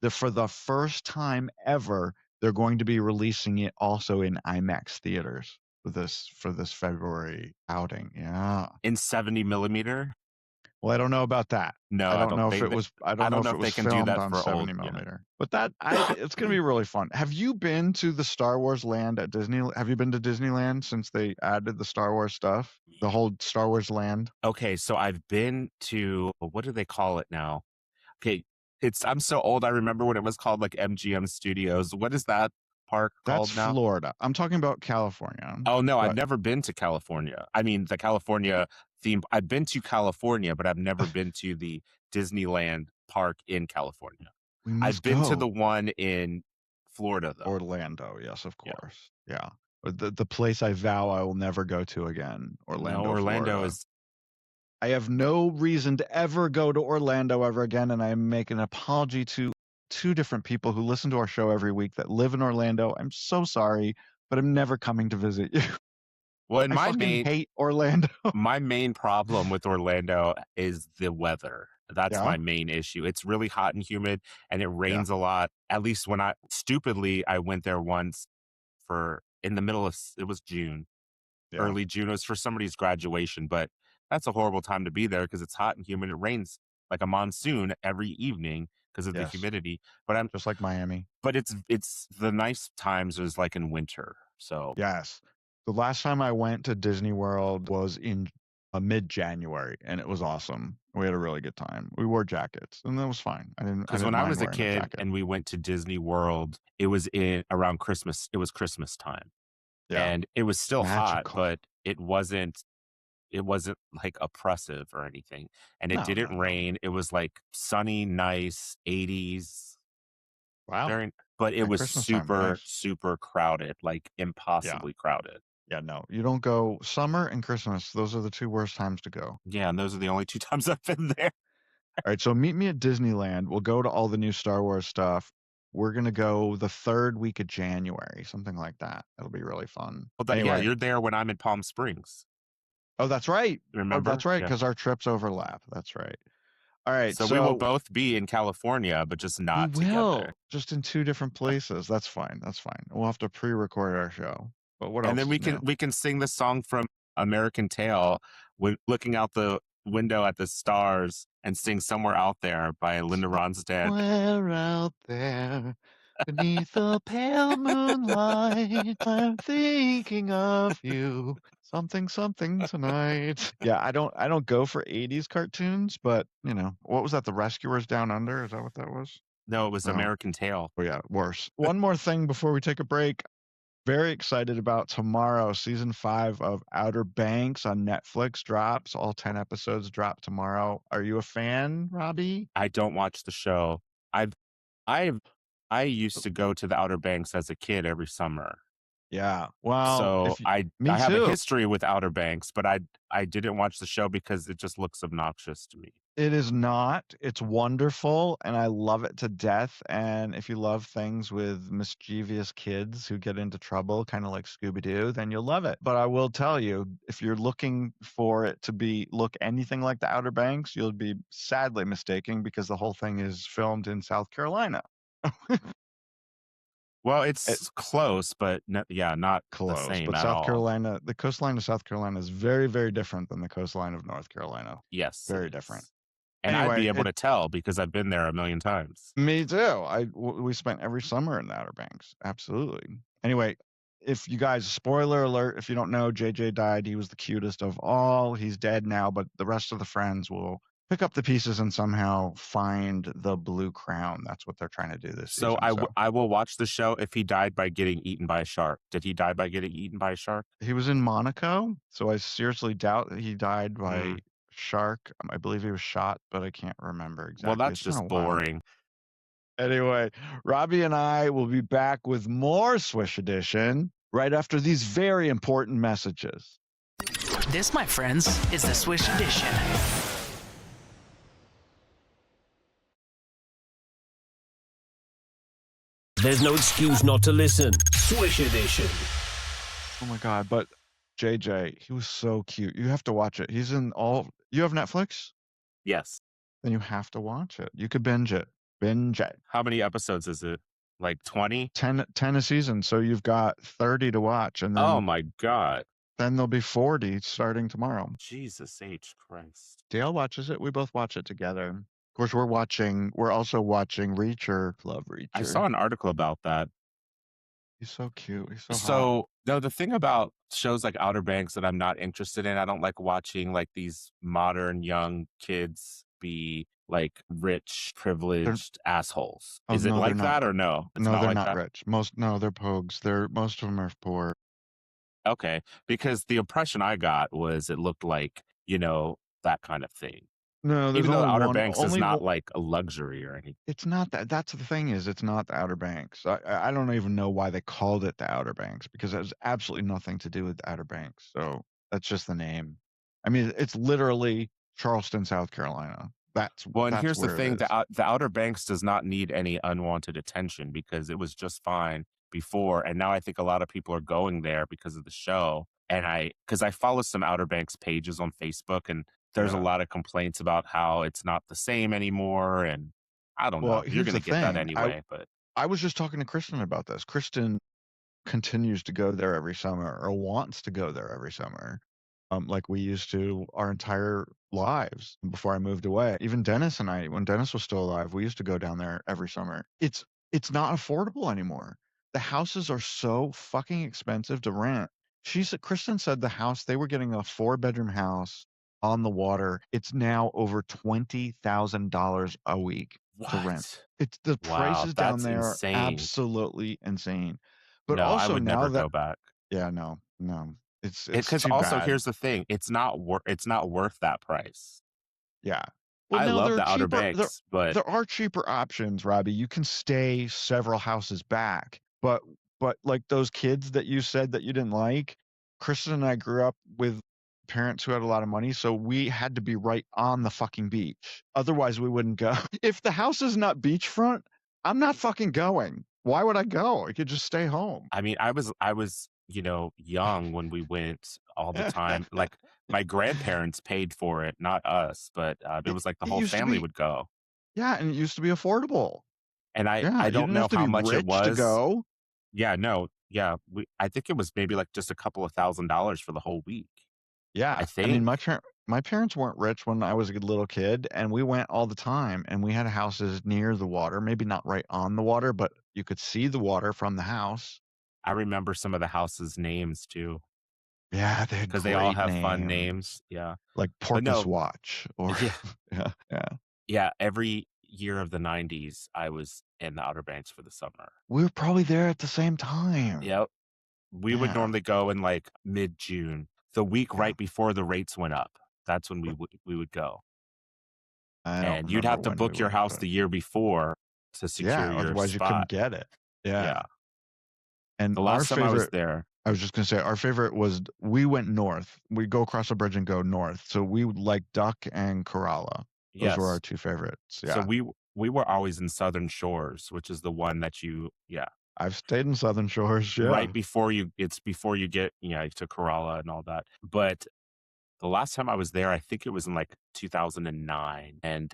For the first time ever, they're going to be releasing it also in IMAX theaters for this February outing. Yeah. In 70 millimeter? Well, I don't know about that. No, I don't know if think it that- was. I don't know if it they was can do filmed that on for 70 old. Yeah. millimeter. But it's going to be really fun. Have you been to the Star Wars land at Disney? Have you been to Disneyland since they added the Star Wars stuff? The whole Star Wars land? Okay, so I've been to, what do they call it now? Okay, I'm so old. I remember when it was called like MGM Studios. What is that park called That's now? Florida. I'm talking about California. Oh no, I've But never been to California. I mean, the California theme. I've been to California, but I've never been to the Disneyland park in California. we I've must been to go. the one in Florida though. Orlando. Yes, of Yeah. course. Yeah. But the place I vow I will never go to again. Orlando. No, Orlando Florida. is. I have no reason to ever go to Orlando ever again, and I make an apology to 2 different people who listen to our show every week that live in Orlando. I'm so sorry, but I'm never coming to visit you. Well, I fucking hate Orlando. my main problem with Orlando is the weather. That's Yeah? my main issue. It's really hot and humid and it rains a lot. At least when I went there once in the middle of, it was June, Yeah. early June. It was for somebody's graduation, but that's a horrible time to be there because it's hot and humid. It rains like a monsoon every evening because of the Yes. humidity. But Just like Miami. but it's the nice times is like in winter. So Yes. The last time I went to Disney World was in mid-January, and it was awesome. We had a really good time. We wore jackets, and that was fine. because when I was a kid and we went to Disney World, it was around Christmas. It was Christmas time. yeah. And it was still Magical. hot, but it wasn't like oppressive or anything. And it No, didn't no, no. rain. It was like sunny, nice 80s. Wow. But it At was Christmas time, super, nice. super crowded, like impossibly crowded. Yeah, no, you don't go summer and Christmas. Those are the 2 worst times to go. Yeah, and those are the only 2 times I've been there. All right, so meet me at Disneyland. We'll go to all the new Star Wars stuff. We're going to go the 3rd week of January, something like that. It'll be really fun. Well, yeah, Anyway. you're there when I'm in Palm Springs. Oh, that's right. Remember? Oh, that's right, Yeah. because our trips overlap. That's right. All right, So we will both be in California, but just not we will, together. just in 2 different places. That's fine. That's fine. We'll have to pre-record our show. But what else? And then we is can sing the song from American Tail, looking out the window at the stars, and sing Somewhere Out There by Linda Ronstadt. Somewhere out there, beneath the pale moonlight, I'm thinking of you. Something tonight. Yeah, I don't go for 80s cartoons, but what was that? The Rescuers Down Under? Is that what that was? No, it was No. American Tail. Oh yeah, worse. One more thing before we take a break. Very excited about tomorrow. Season 5 of Outer Banks on Netflix drops. All 10 episodes drop tomorrow. Are you a fan, Robbie? I don't watch the show. I used to go to the Outer Banks as a kid every summer. Yeah. Well, So I me have too. a history with Outer Banks, but I didn't watch the show because it just looks obnoxious to me. It is not. It's wonderful, and I love it to death. And if you love things with mischievous kids who get into trouble, kind of like Scooby-Doo, then you'll love it. But I will tell you, if you're looking for it to look anything like the Outer Banks, you'll be sadly mistaken because the whole thing is filmed in South Carolina. Well, it's close, but not Close, the same but at South all. Carolina, the coastline of South Carolina is very, very different than the coastline of North Carolina. Yes. Very different. And Anyway, I'd be able to tell because I've been there a million times. Me too. We spent every summer in the Outer Banks. Absolutely. Anyway, if you guys, spoiler alert, if you don't know, JJ died. He was the cutest of all. He's dead now, but the rest of the friends will pick up the pieces and somehow find the blue crown. That's what they're trying to do this season. I will watch the show if he died by getting eaten by a shark. Did he die by getting eaten by a shark? He was in Monaco, so I seriously doubt that he died by shark. I believe he was shot, but I can't remember exactly. Well, that's just boring. Anyway, Robbie and I will be back with more Swish Edition right after these very important messages. This, my friends, is the Swish Edition. There's no excuse not to listen. Swish Edition. Oh my God, but JJ, he was so cute. You have to watch it. He's in all. You have Netflix? Yes. Then you have to watch it. You could binge it. Binge it. How many episodes is it? Like 20? 10 a season. So you've got 30 to watch. And then, oh my God. Then there'll be 40 starting tomorrow. Jesus H. Christ. Dale watches it. We both watch it together. Of course, we're also watching Reacher. Love Reacher. I saw an article about that. He's so cute. He's so hot. So, no, the thing about shows like Outer Banks that I'm not interested in, I don't like watching like these modern young kids be like rich, privileged assholes. Is it like that or no? No, they're not rich. They're pogues. Most of them are poor. Okay. Because the impression I got was it looked like, that kind of thing. No, even though Outer Banks is not like a luxury or anything. It's not that. That's the thing is, it's not the Outer Banks. I don't even know why they called it the Outer Banks because it has absolutely nothing to do with the Outer Banks. So that's just the name. I mean, it's literally Charleston, South Carolina. And here's the thing: the Outer Banks does not need any unwanted attention because it was just fine before, and now I think a lot of people are going there because of the show. And because I follow some Outer Banks pages on Facebook, and there's a lot of complaints about how it's not the same anymore. And I don't know. You're going to get that anyway. But I was just talking to Kristen about this. Kristen continues to go there every summer or wants to go there every summer. Like we used to our entire lives before I moved away. Even Dennis and I, when Dennis was still alive, we used to go down there every summer. It's not affordable anymore. The houses are so fucking expensive to rent. Kristen said the house, they were getting a 4-bedroom house on the water. It's now over $20,000 a week to rent. It's the prices down there are absolutely insane. But no, also I would never go back. Yeah, no. It's because also bad. Here's the thing: it's not worth that price. Yeah. Well, I love the Outer Banks, but there are cheaper options, Robbie. You can stay several houses back, but like those kids that you said that you didn't like, Kristen and I grew up with parents who had a lot of money, so we had to be right on the fucking beach. Otherwise, we wouldn't go. If the house is not beachfront, I'm not fucking going. Why would I go? I could just stay home. I mean, I was young when we went all the time. Like my grandparents paid for it, not us, but it was like the whole family would go. Yeah, and it used to be affordable. And I don't know how much it was to go. Yeah, no, yeah. I think it was maybe like just a couple of $1,000s for the whole week. Yeah, I think. I mean, my parents weren't rich when I was a little kid, and we went all the time. And we had houses near the water, maybe not right on the water, but you could see the water from the house. I remember some of the houses' names too. Yeah, because they all have fun names. Yeah, like Porpoise Watch or yeah. Every year of the 90s, I was in the Outer Banks for the summer. We were probably there at the same time. Yep, we would normally go in like mid-June, the week right before the rates went up. That's when we would go. And you'd have to book your house the year before to secure your otherwise spot. You couldn't get it. Yeah. And the last time I was there, I was just going to say, our favorite was, we went north. We'd go across a bridge and go north. So we would like Duck and Kerala. Those Yes. were our two favorites. Yeah. So we were always in Southern Shores, which is the one that I've stayed in Southern Shores. Yeah. right before you get, to Kerala and all that. But the last time I was there, I think it was in like 2009. And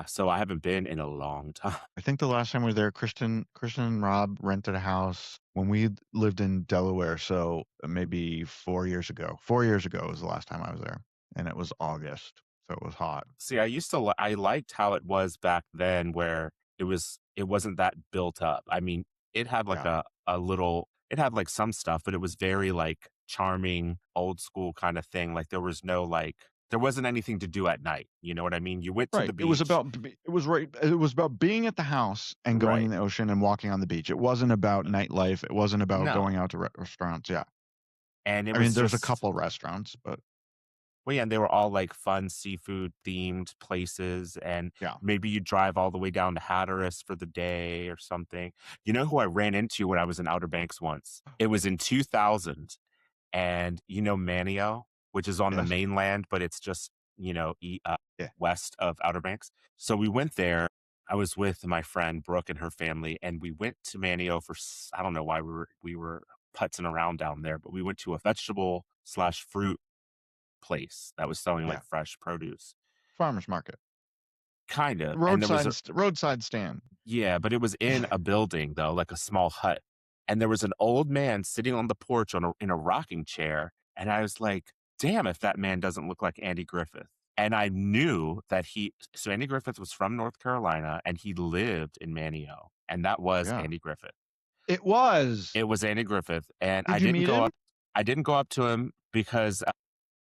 so I haven't been in a long time. I think the last time we were there, Kristen and Rob rented a house when we lived in Delaware. So maybe 4 years ago. 4 years ago was the last time I was there. And it was August. So it was hot. See, I liked how it was back then, where it wasn't that built up. I mean, it had like it had like some stuff, but it was very like charming, old school kind of thing. Like there wasn't anything to do at night. You know what I mean? You went to the beach. It was about being at the house and going in the ocean and walking on the beach. It wasn't about nightlife. It wasn't about going out to restaurants. Yeah. And there's a couple restaurants, but well, yeah, and they were all like fun seafood themed places. And maybe you drive all the way down to Hatteras for the day or something. You know who I ran into when I was in Outer Banks once? It was in 2000. And Manio, which is on the mainland, but it's just, west of Outer Banks. So we went there. I was with my friend Brooke and her family, and we went to Manio for, I don't know why we were putzing around down there, but we went to a vegetable/fruit place that was selling like fresh produce. Farmer's market. Kind of. Roadside stand. Yeah, but it was in a building though, like a small hut. And there was an old man sitting on the porch in a rocking chair. And I was like, damn, if that man doesn't look like Andy Griffith. And I knew that so Andy Griffith was from North Carolina and he lived in Manio. And that was Andy Griffith. It was Andy Griffith. And I didn't go up to him because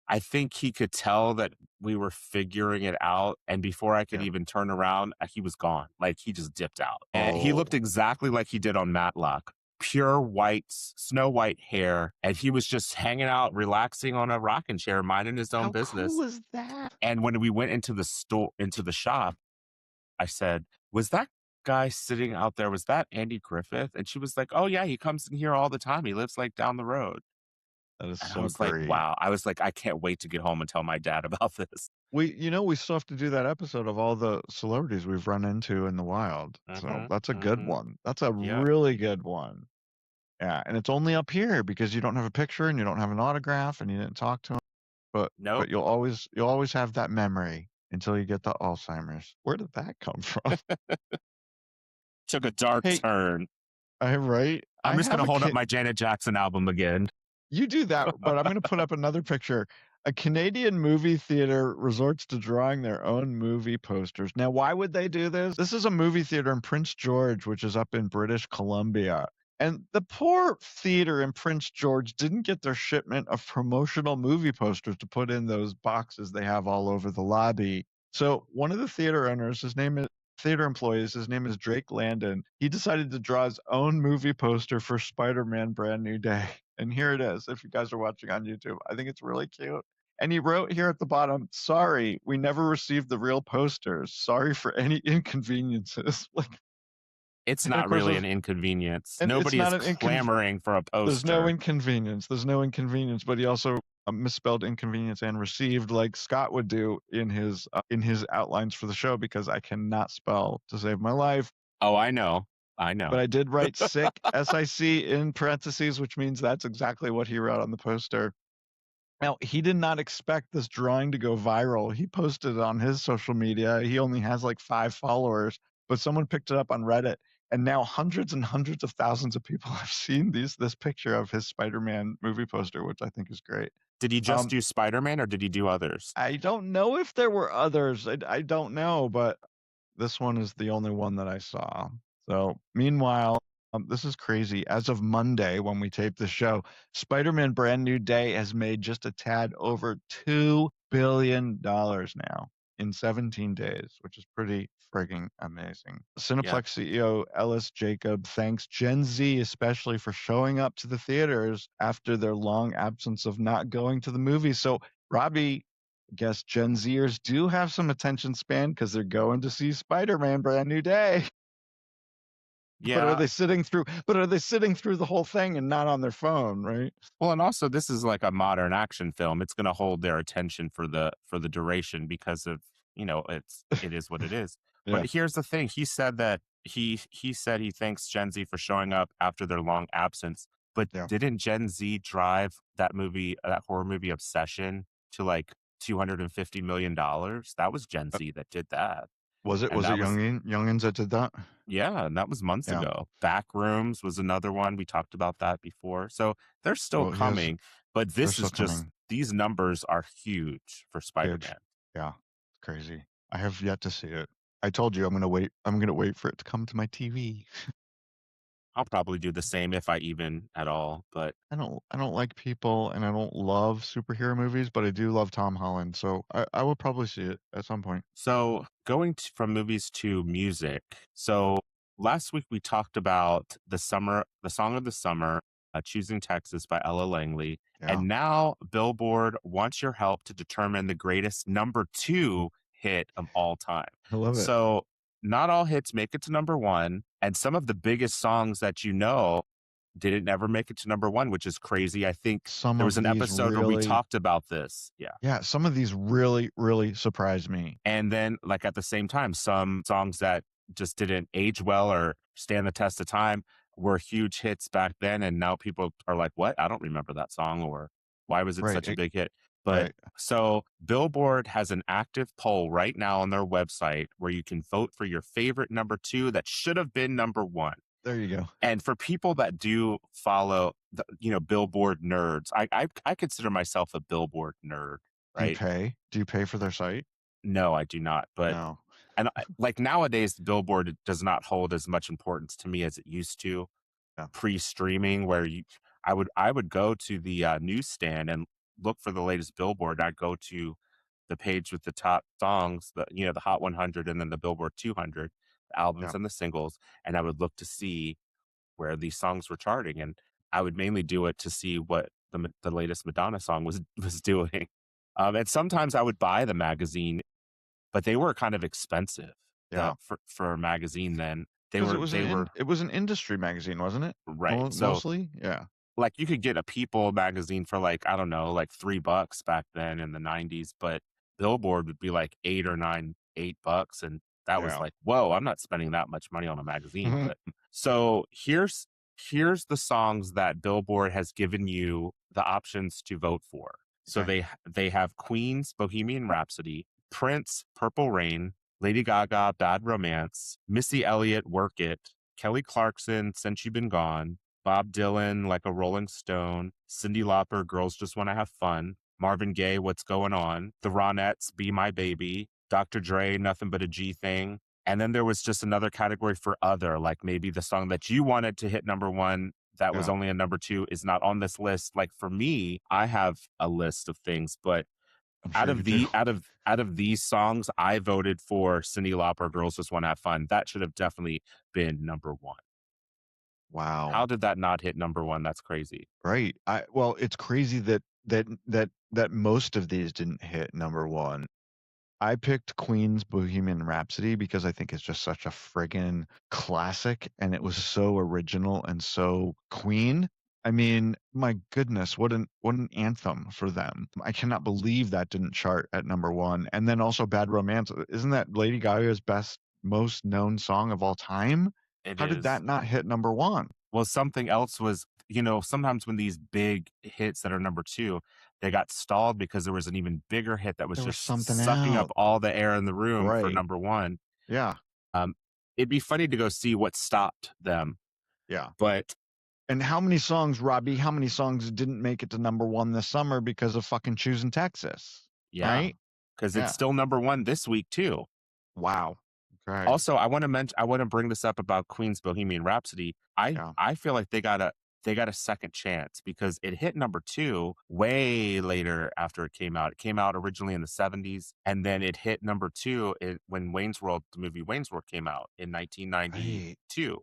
I think he could tell that we were figuring it out. And before I could even turn around, he was gone. Like he just dipped out. And he looked exactly like he did on Matlock. Pure white, snow white hair. And he was just hanging out, relaxing on a rocking chair, minding his own business. How cool was that? And when we went into the shop, I said, was that guy sitting out there, was that Andy Griffith? And she was like, oh yeah, he comes in here all the time. He lives like down the road. That is and so I was great. like, wow. I was like, I can't wait to get home and tell my dad about this. We still have to do that episode of all the celebrities we've run into in the wild. So that's a good one. That's a really good one. Yeah. And it's only up here because you don't have a picture and you don't have an autograph and you didn't talk to him. But you'll always have that memory until you get the Alzheimer's. Where did that come from? Took a dark turn. Right? I'm just going to hold up my Janet Jackson album again. You do that, but I'm going to put up another picture. A Canadian movie theater resorts to drawing their own movie posters. Now, why would they do this? This is a movie theater in Prince George, which is up in British Columbia. And the poor theater in Prince George didn't get their shipment of promotional movie posters to put in those boxes they have all over the lobby. So one of the theater owners, theater employees, his name is Drake Landon. He decided to draw his own movie poster for Spider-Man Brand New Day. And here it is, if you guys are watching on YouTube. I think it's really cute. And he wrote here at the bottom, sorry, we never received the real posters. Sorry for any inconveniences. It's not really an inconvenience. Nobody is clamoring for a poster. There's no inconvenience. But he also misspelled inconvenience and received like Scott would do in his outlines for the show because I cannot spell to save my life. Oh, I know. But I did write sick, S-I-C in parentheses, which means that's exactly what he wrote on the poster. Now, he did not expect this drawing to go viral. He posted it on his social media. He only has like 5 followers, but someone picked it up on Reddit. And now hundreds and hundreds of thousands of people have seen this picture of his Spider-Man movie poster, which I think is great. Did he just do Spider-Man or did he do others? I don't know if there were others. I don't know, but this one is the only one that I saw. So meanwhile, this is crazy. As of Monday, when we tape the show, Spider-Man Brand New Day has made just a tad over $2 billion now in 17 days, which is pretty frigging amazing. Cineplex CEO Ellis Jacob thanks Gen Z especially for showing up to the theaters after their long absence of not going to the movies. So, Robbie, I guess Gen Zers do have some attention span because they're going to see Spider-Man Brand New Day. Yeah. But are they sitting through the whole thing and not on their phone, right? Well, and also this is like a modern action film. It's going to hold their attention for the duration because of, it is what it is. Yeah. But here's the thing. He said that he said he thanks Gen Z for showing up after their long absence. But Yeah. didn't Gen Z drive that horror movie Obsession to like $250 million? That was Gen Z that did that. Was it And that was Youngins that did that? Yeah, and that was months Yeah. ago. Backrooms was another one. We talked about that before. So they're still Well, coming, but they're this still is just coming. these numbers are huge for Huge. Spider-Man. Yeah. It's crazy. I have yet to see it. I told you I'm gonna wait for it to come to my TV. I'll probably do the same if I even at all, but I don't like people and I don't love superhero movies, but I do love Tom Holland, so I will probably see it at some point. so going from movies to music. So last week we talked about the song of the summer, Choosing Texas by Ella Langley. Yeah. And now Billboard wants your help to determine the greatest number 2 hit of all time. I love it. So not all hits make it to number 1. And some of the biggest songs that didn't ever make it to number 1, which is crazy. I think there was an episode where we talked about this. Yeah. Yeah, some of these really, really surprised me. And then, like, at the same time, some songs that just didn't age well or stand the test of time were huge hits back then. And now people are like, what? I don't remember that song, or why was it such a big hit? But so Billboard has an active poll right now on their website where you can vote for your favorite number 2 that should have been number 1. There you go. And for people that do follow Billboard nerds, I consider myself a Billboard nerd, right? Do you pay for their site? No, I do not. But No. and like nowadays, Billboard does not hold as much importance to me as it used to. Yeah. Pre-streaming, where I would go to the newsstand and look for the latest Billboard. I'd go to the page with the top songs, the Hot 100, and then the Billboard 200, the albums and the singles, and I would look to see where these songs were charting, and I would mainly do it to see what the latest Madonna song was doing. And sometimes I would buy the magazine, but they were kind of expensive. Yeah. For a magazine then. It was an industry magazine, wasn't it? Right. Mostly? Yeah. Like you could get a People magazine for like, I don't know, like $3 back then in the 90s, but Billboard would be like $8 bucks. And that was like, whoa, I'm not spending that much money on a magazine. But so here's the songs that Billboard has given you the options to vote for. So they have Queen's Bohemian Rhapsody, Prince, Purple Rain, Lady Gaga, Bad Romance, Missy Elliott, Work It, Kelly Clarkson, Since You've Been Gone, Bob Dylan, Like a Rolling Stone, Cyndi Lauper, Girls Just Want to Have Fun, Marvin Gaye, What's Going On, The Ronettes, Be My Baby, Dr. Dre, Nothing But a G Thing. And then there was just another category for other, like maybe the song that you wanted to hit number 1 that was only a number 2 is not on this list. Like for me, I have a list of things, but out of these songs, I voted for Cyndi Lauper, Girls Just Want to Have Fun. That should have definitely been number 1. Wow. How did that not hit number 1? That's crazy. Right. Well, it's crazy that most of these didn't hit number 1. I picked Queen's Bohemian Rhapsody because I think it's just such a friggin' classic, and it was so original and so Queen. I mean, my goodness, what an anthem for them. I cannot believe that didn't chart at number 1. And then also Bad Romance. Isn't that Lady Gaga's most known song of all time? How did that not hit number 1? Well, something else was, sometimes when these big hits that are number 2, they got stalled because there was an even bigger hit that was just sucking up all the air in the room for number 1. Yeah. It'd be funny to go see what stopped them. Yeah. And how many songs, Robbie, didn't make it to number 1 this summer because of fucking Choosing Texas? Yeah. Right? Because it's still number 1 this week too. Wow. Okay. Also, I want to bring this up about Queen's Bohemian Rhapsody. I feel like they got a second chance because it hit number 2 way later after it came out. It came out originally in the 70s, and then it hit number 2 when the movie Wayne's World came out in 1992.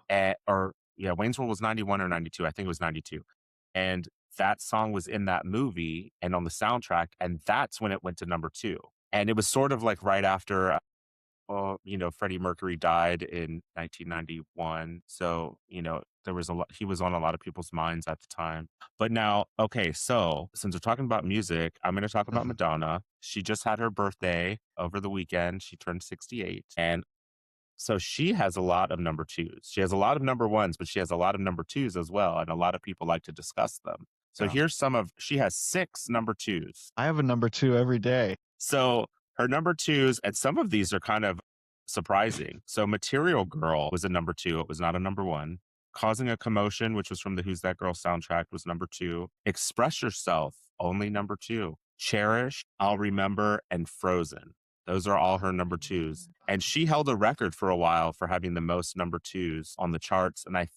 Wayne's World was 91 or 92. I think it was 92. And that song was in that movie and on the soundtrack, and that's when it went to number 2. And it was sort of like right after Freddie Mercury died in 1991. So, there was a lot, he was on a lot of people's minds at the time. But now, okay, so since we're talking about music, I'm going to talk about Mhm. Madonna. She just had her birthday over the weekend. She turned 68. And so she has a lot of number twos. She has a lot of number ones, but she has a lot of number twos as well. And a lot of people like to discuss them. So Yeah. she has 6 number twos. I have a number 2 every day. So her number twos, and some of these are kind of surprising. So Material Girl was a number 2. It was not a number 1. Causing a Commotion, which was from the Who's That Girl soundtrack, was number 2. Express Yourself, only number 2. Cherish, I'll Remember, and Frozen. Those are all her number 2s. And she held a record for a while for having the most number 2s on the charts. And I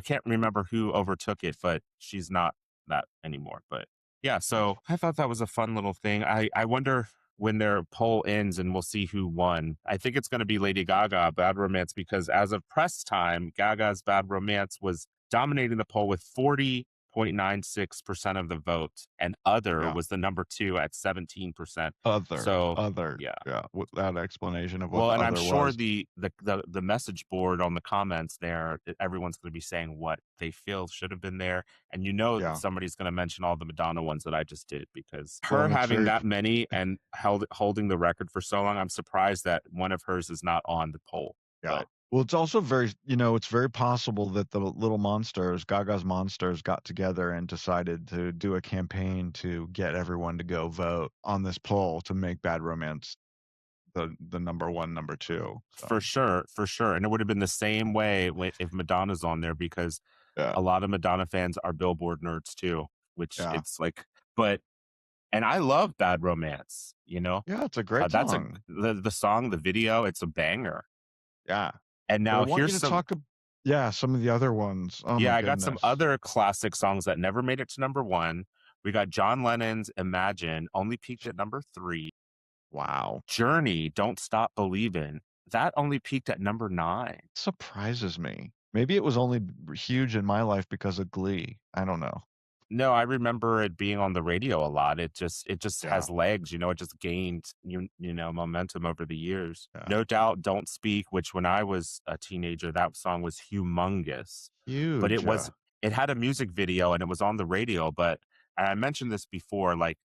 can't remember who overtook it, but she's not that anymore. But yeah, so I thought that was a fun little thing. I wonder when their poll ends and we'll see who won. I think it's going to be Lady Gaga, Bad Romance, because as of press time, Gaga's Bad Romance was dominating the poll with 40.96% of the vote, and Other was the number 2 at 17%. Other. Yeah. Without explanation of what Well, the and I'm other sure was. the message board on the comments there, everyone's going to be saying what they feel should have been there, and that somebody's going to mention all the Madonna ones that I just did, because her having that many and holding the record for so long, I'm surprised that one of hers is not on the poll. Yeah. But Well, it's also it's very possible that the Little Monsters, Gaga's Monsters, got together and decided to do a campaign to get everyone to go vote on this poll to make Bad Romance the number 1, number 2. So. For sure. And it would have been the same way if Madonna's on there, because a lot of Madonna fans are Billboard nerds too, which it's like, and I love Bad Romance, Yeah, it's a great song. The song, the video, it's a banger. Yeah. And now here's some some of the other ones. Oh, yeah, my I got some other classic songs that never made it to number 1. We got John Lennon's Imagine, only peaked at number 3. Wow. Journey, Don't Stop Believin', that only peaked at number 9. Surprises me. Maybe it was only huge in my life because of Glee. I don't know. No, I remember it being on the radio a lot. It just has legs, it just gained momentum over the years. Yeah. No Doubt, Don't Speak, which when I was a teenager, that song was humongous. Huge. But it had a music video and it was on the radio, but I mentioned this before, like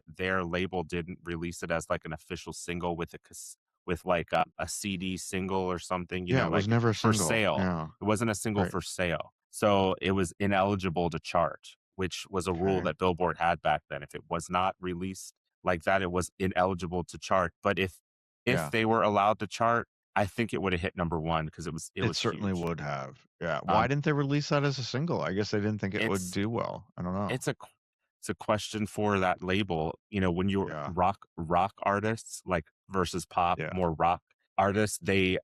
their label didn't release it as like an official single with a CD single or something, it was never a for single. sale. Yeah. It wasn't a single for sale. So it was ineligible to chart, which was a rule that Billboard had back then. If it was not released like that, it was ineligible to chart. But if they were allowed to chart, I think it would have hit number 1, because it was certainly huge. would have. Yeah. Why didn't they release that as a single? I guess they didn't think it would do well. I don't know. It's a question for that label. When you're rock artists, like versus pop, more rock artists, they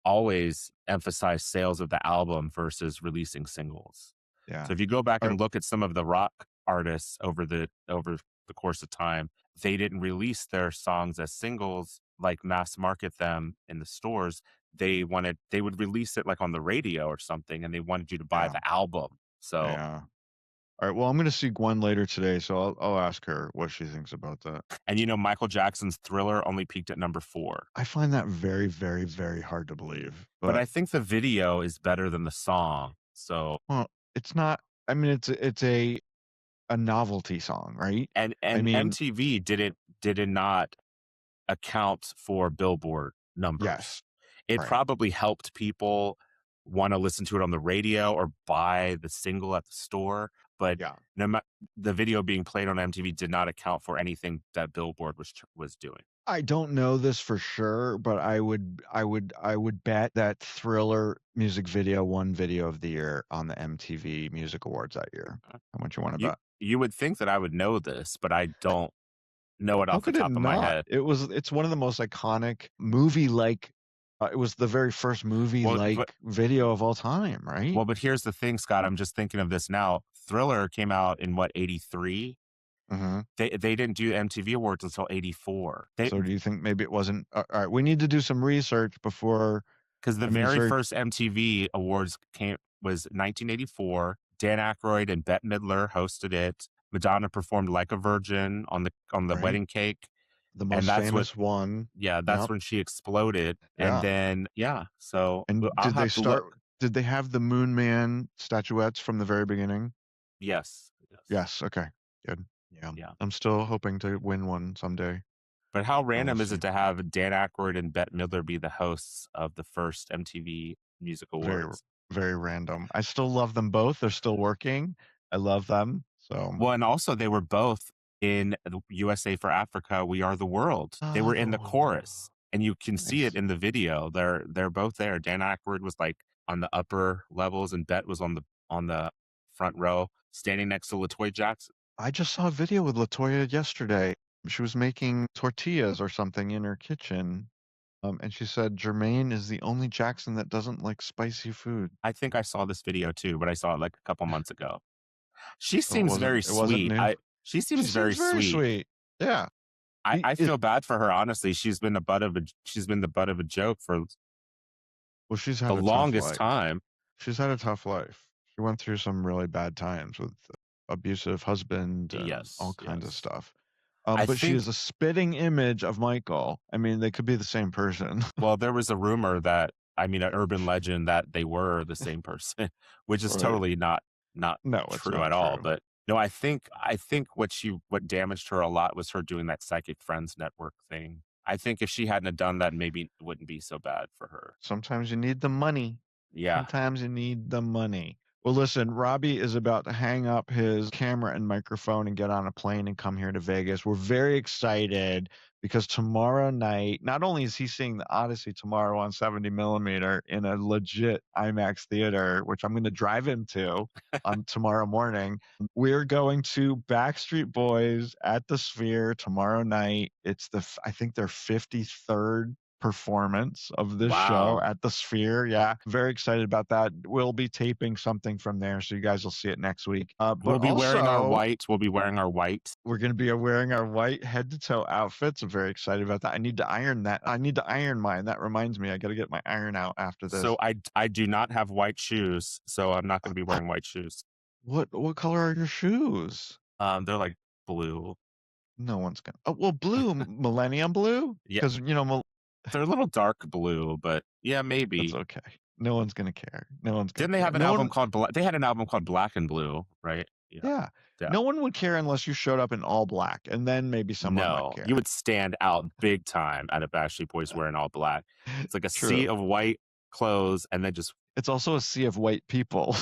always emphasize sales of the album versus releasing singles. Yeah. So if you go back and look at some of the rock artists over the course of time, they didn't release their songs as singles, like mass market them in the stores. They would release it like on the radio or something, and they wanted you to buy the album. So all right. Well, I'm going to see Gwen later today, so I'll ask her what she thinks about that. And Michael Jackson's Thriller only peaked at number 4. I find that very, very, very hard to believe. But I think the video is better than the song. So it's not. I mean, it's a novelty song, right? And MTV did not account for Billboard numbers. Yes. It probably helped people want to listen to it on the radio or buy the single at the store. But the video being played on MTV did not account for anything that Billboard was doing. I don't know this for sure, but I would bet that Thriller music video won Video of the Year on the MTV Music Awards that year. How much you want to bet? You would think that I would know this, but I don't know it off the top of my head. It's one of the most iconic movie-like. It was the very first movie-like video of all time, right? Well, but here's the thing, Scott. I'm just thinking of this now. Thriller came out in 83? Mm-hmm. They didn't do MTV Awards until 84. So do you think maybe it wasn't? All right, we need to do some research before. Because the very first MTV Awards was 1984. Dan Aykroyd and Bette Midler hosted it. Madonna performed Like a Virgin on the wedding cake. The most famous one. Yeah, that's when she exploded. Yeah. And then, so And I'll did they have to start? look. Did they have the Moon Man statuettes from the very beginning? Yes. Yes. Okay. Good. Yeah. Yeah. I'm still hoping to win one someday. But how random is see. it to have Dan Aykroyd and Bette Midler be the hosts of the first MTV Music Awards? Very random. I still love them both. They're still working. I love them. So Well, and also they were both in the USA for Africa, We Are the World. They were in the chorus, and you can see it in the video. They're both there. Dan Aykroyd was like on the upper levels, and Bette was on the front row, standing next to LaToya Jackson. I just saw a video with LaToya yesterday. She was making tortillas or something in her kitchen. And she said Jermaine is the only Jackson that doesn't like spicy food. I think I saw this video too, but I saw it like a couple months ago. She seems very sweet. She seems very sweet. Yeah. I feel bad for her, honestly. She's been the butt of a joke for she's had the longest time. She's had a tough life. She went through some really bad times with abusive husband and all kinds of stuff. But she is a spitting image of Michael. I mean, they could be the same person. Well, there was a rumor an urban legend that they were the same person, which is totally not true at all. But no, I think what damaged her a lot was her doing that Psychic Friends Network thing. I think if she hadn't have done that, maybe it wouldn't be so bad for her. Sometimes you need the money. Yeah. Sometimes you need the money. Well, listen, Robbie is about to hang up his camera and microphone and get on a plane and come here to Vegas. We're very excited because tomorrow night, not only is he seeing the Odyssey tomorrow on 70 millimeter in a legit IMAX theater, which I'm going to drive him to on tomorrow morning, we're going to Backstreet Boys at the Sphere tomorrow night. It's I think their 53rd performance of this show at the Sphere. Yeah, very excited about that. We'll be taping something from there, so you guys will see it next week. We'll be wearing our white. We're going to be wearing our white head to toe outfits. I'm very excited about that. I need to iron that. I need to iron mine. That reminds me, I got to get my iron out after this. So I do not have white shoes, so I'm not going to be wearing white shoes. What color are your shoes? They're like blue. No one's gonna. Oh, well, blue, millennium blue. Yeah, because they're a little dark blue, but yeah, maybe. It's okay. No one's going to care. No one's going to Didn't they have an album called They had an album called Black and Blue, right? Yeah. No one would care unless you showed up in all black, and then maybe someone might care. You would stand out big time at a Backstreet Boys wearing all black. It's like a sea of white clothes, and then just... It's also a sea of white people.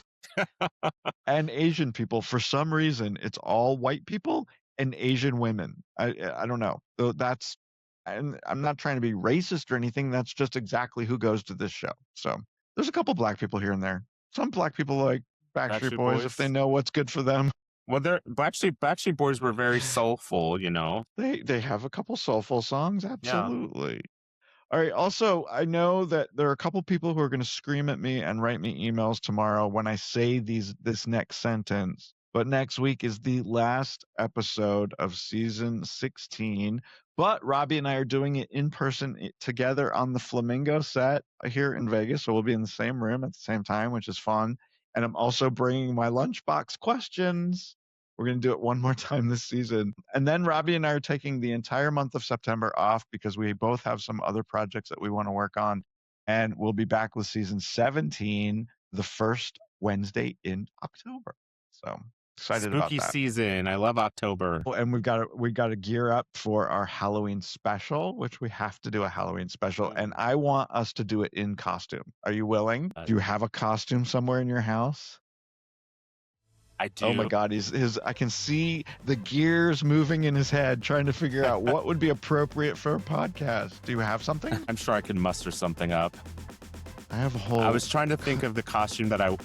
And Asian people. For some reason, it's all white people and Asian women. I don't know. That's... And I'm not trying to be racist or anything. That's just exactly who goes to this show. So there's a couple black people here and there. Some black people like Backstreet Boys if they know what's good for them. Well, Backstreet Boys were very soulful, They have a couple soulful songs, absolutely. Yeah. All right. Also, I know that there are a couple people who are going to scream at me and write me emails tomorrow when I say this next sentence. But next week is the last episode of season 16. But Robbie and I are doing it in person together on the Flamingo set here in Vegas. So we'll be in the same room at the same time, which is fun. And I'm also bringing my lunchbox questions. We're going to do it one more time this season. And then Robbie and I are taking the entire month of September off because we both have some other projects that we want to work on. And we'll be back with season 17, the first Wednesday in October. So excited about that. Spooky season. I love October. Oh, and we got to gear up for our Halloween special, which we have to do a Halloween special. And I want us to do it in costume. Are you willing? Do you have a costume somewhere in your house? I do. Oh my God, I can see the gears moving in his head, trying to figure out what would be appropriate for a podcast. Do you have something? I'm sure I can muster something up. I have a whole... I was trying to think of the costume that I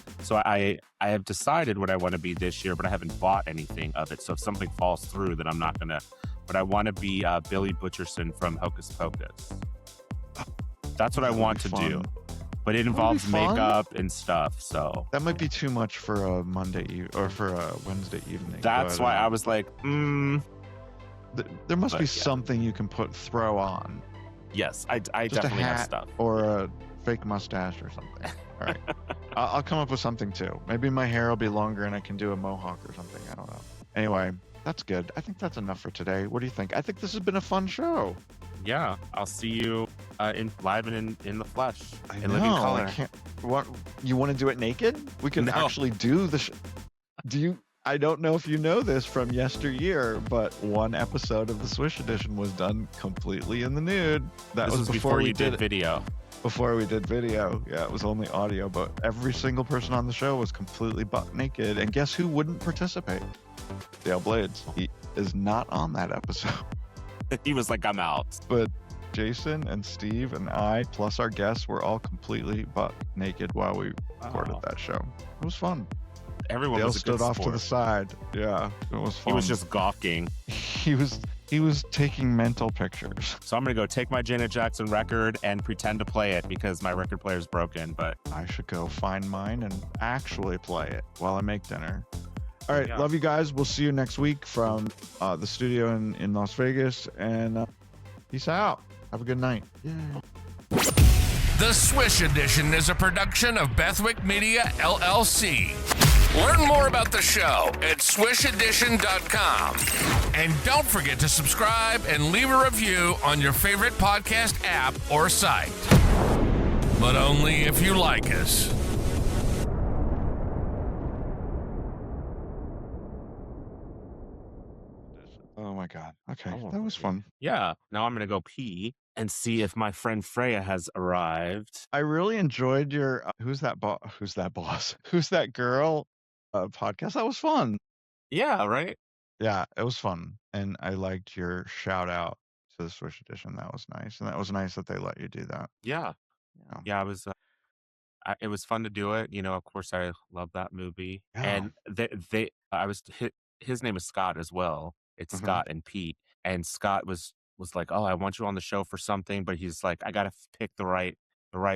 have decided what I want to be this year, but I haven't bought anything of it. So if something falls through, then I'm not gonna. But I want to be Billy Butcherson from Hocus Pocus. That's what I want to do. But it involves makeup and stuff. So that might be too much for a for a Wednesday evening. That's why I was like, there must be something you can throw on. Yes, I definitely have stuff. Or a fake mustache or something. All right. I'll come up with something too. Maybe my hair will be longer and I can do a mohawk or something. I don't know. Anyway, That's good. I think that's enough for today. What do you think? I think this has been a fun show. Yeah, I'll see you live and in the flesh, I in know. living color. I can't. What? You want to do it naked? We can No. actually do the. Do you? I don't know if you know this from yesteryear, but one episode of the Swish Edition was done completely in the nude. That This was before we you did it. video. Before we did video. Yeah, it was only audio, but every single person on the show was completely butt naked. And guess who wouldn't participate? Dale Blades. He is not on that episode. He was like, I'm out. But Jason and Steve and I, plus our guests, were all completely butt naked while we recorded that show. It was fun. Everyone Dale was a good stood off sport. to the side. Yeah, it was fun. He was just gawking. He was taking mental pictures. So I'm gonna go take my Janet Jackson record and pretend to play it because my record player is broken. But I should go find mine and actually play it while I make dinner. All right, Yeah. love you guys. We'll see you next week from the studio in Las Vegas. And peace out. Have a good night. Yay. The Swish Edition is a production of Bethwick Media, LLC. Learn more about the show at swishedition.com. And don't forget to subscribe and leave a review on your favorite podcast app or site. But only if you like us. Oh my God. Okay, Oh, that was fun. yeah, now I'm gonna go pee and see if my friend Freya has arrived. I really enjoyed your Who's that boss? Who's that girl? Podcast. That was fun. Yeah, right. Yeah, it was fun, and I liked your shout out to the Swish Edition. That was nice, and that was nice that they let you do that. Yeah, Yeah. yeah. It was fun to do it. You know, of course, I love that movie. Yeah. And his name is Scott as well. It's Mhm. Scott and Pete. And Scott was like, "Oh, I want you on the show for something," but he's like, "I gotta pick the right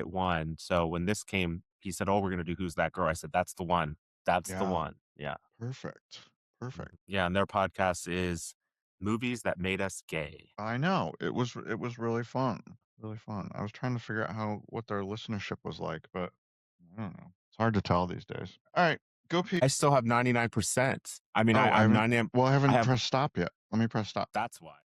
one." So when this came, he said, "Oh, we're gonna do Who's That Girl?" I said, "That's the one. That's the Yeah. one." Yeah, Perfect. yeah. And their podcast is Movies That Made Us Gay. I know it was really fun. Really fun. I was trying to figure out what their listenership was like, but I don't know. It's hard to tell these days. All right, go Pete. I still have 99%. I mean, Oh, I'm 99. Well, I haven't I have- pressed stop yet. Let me press stop. That's why.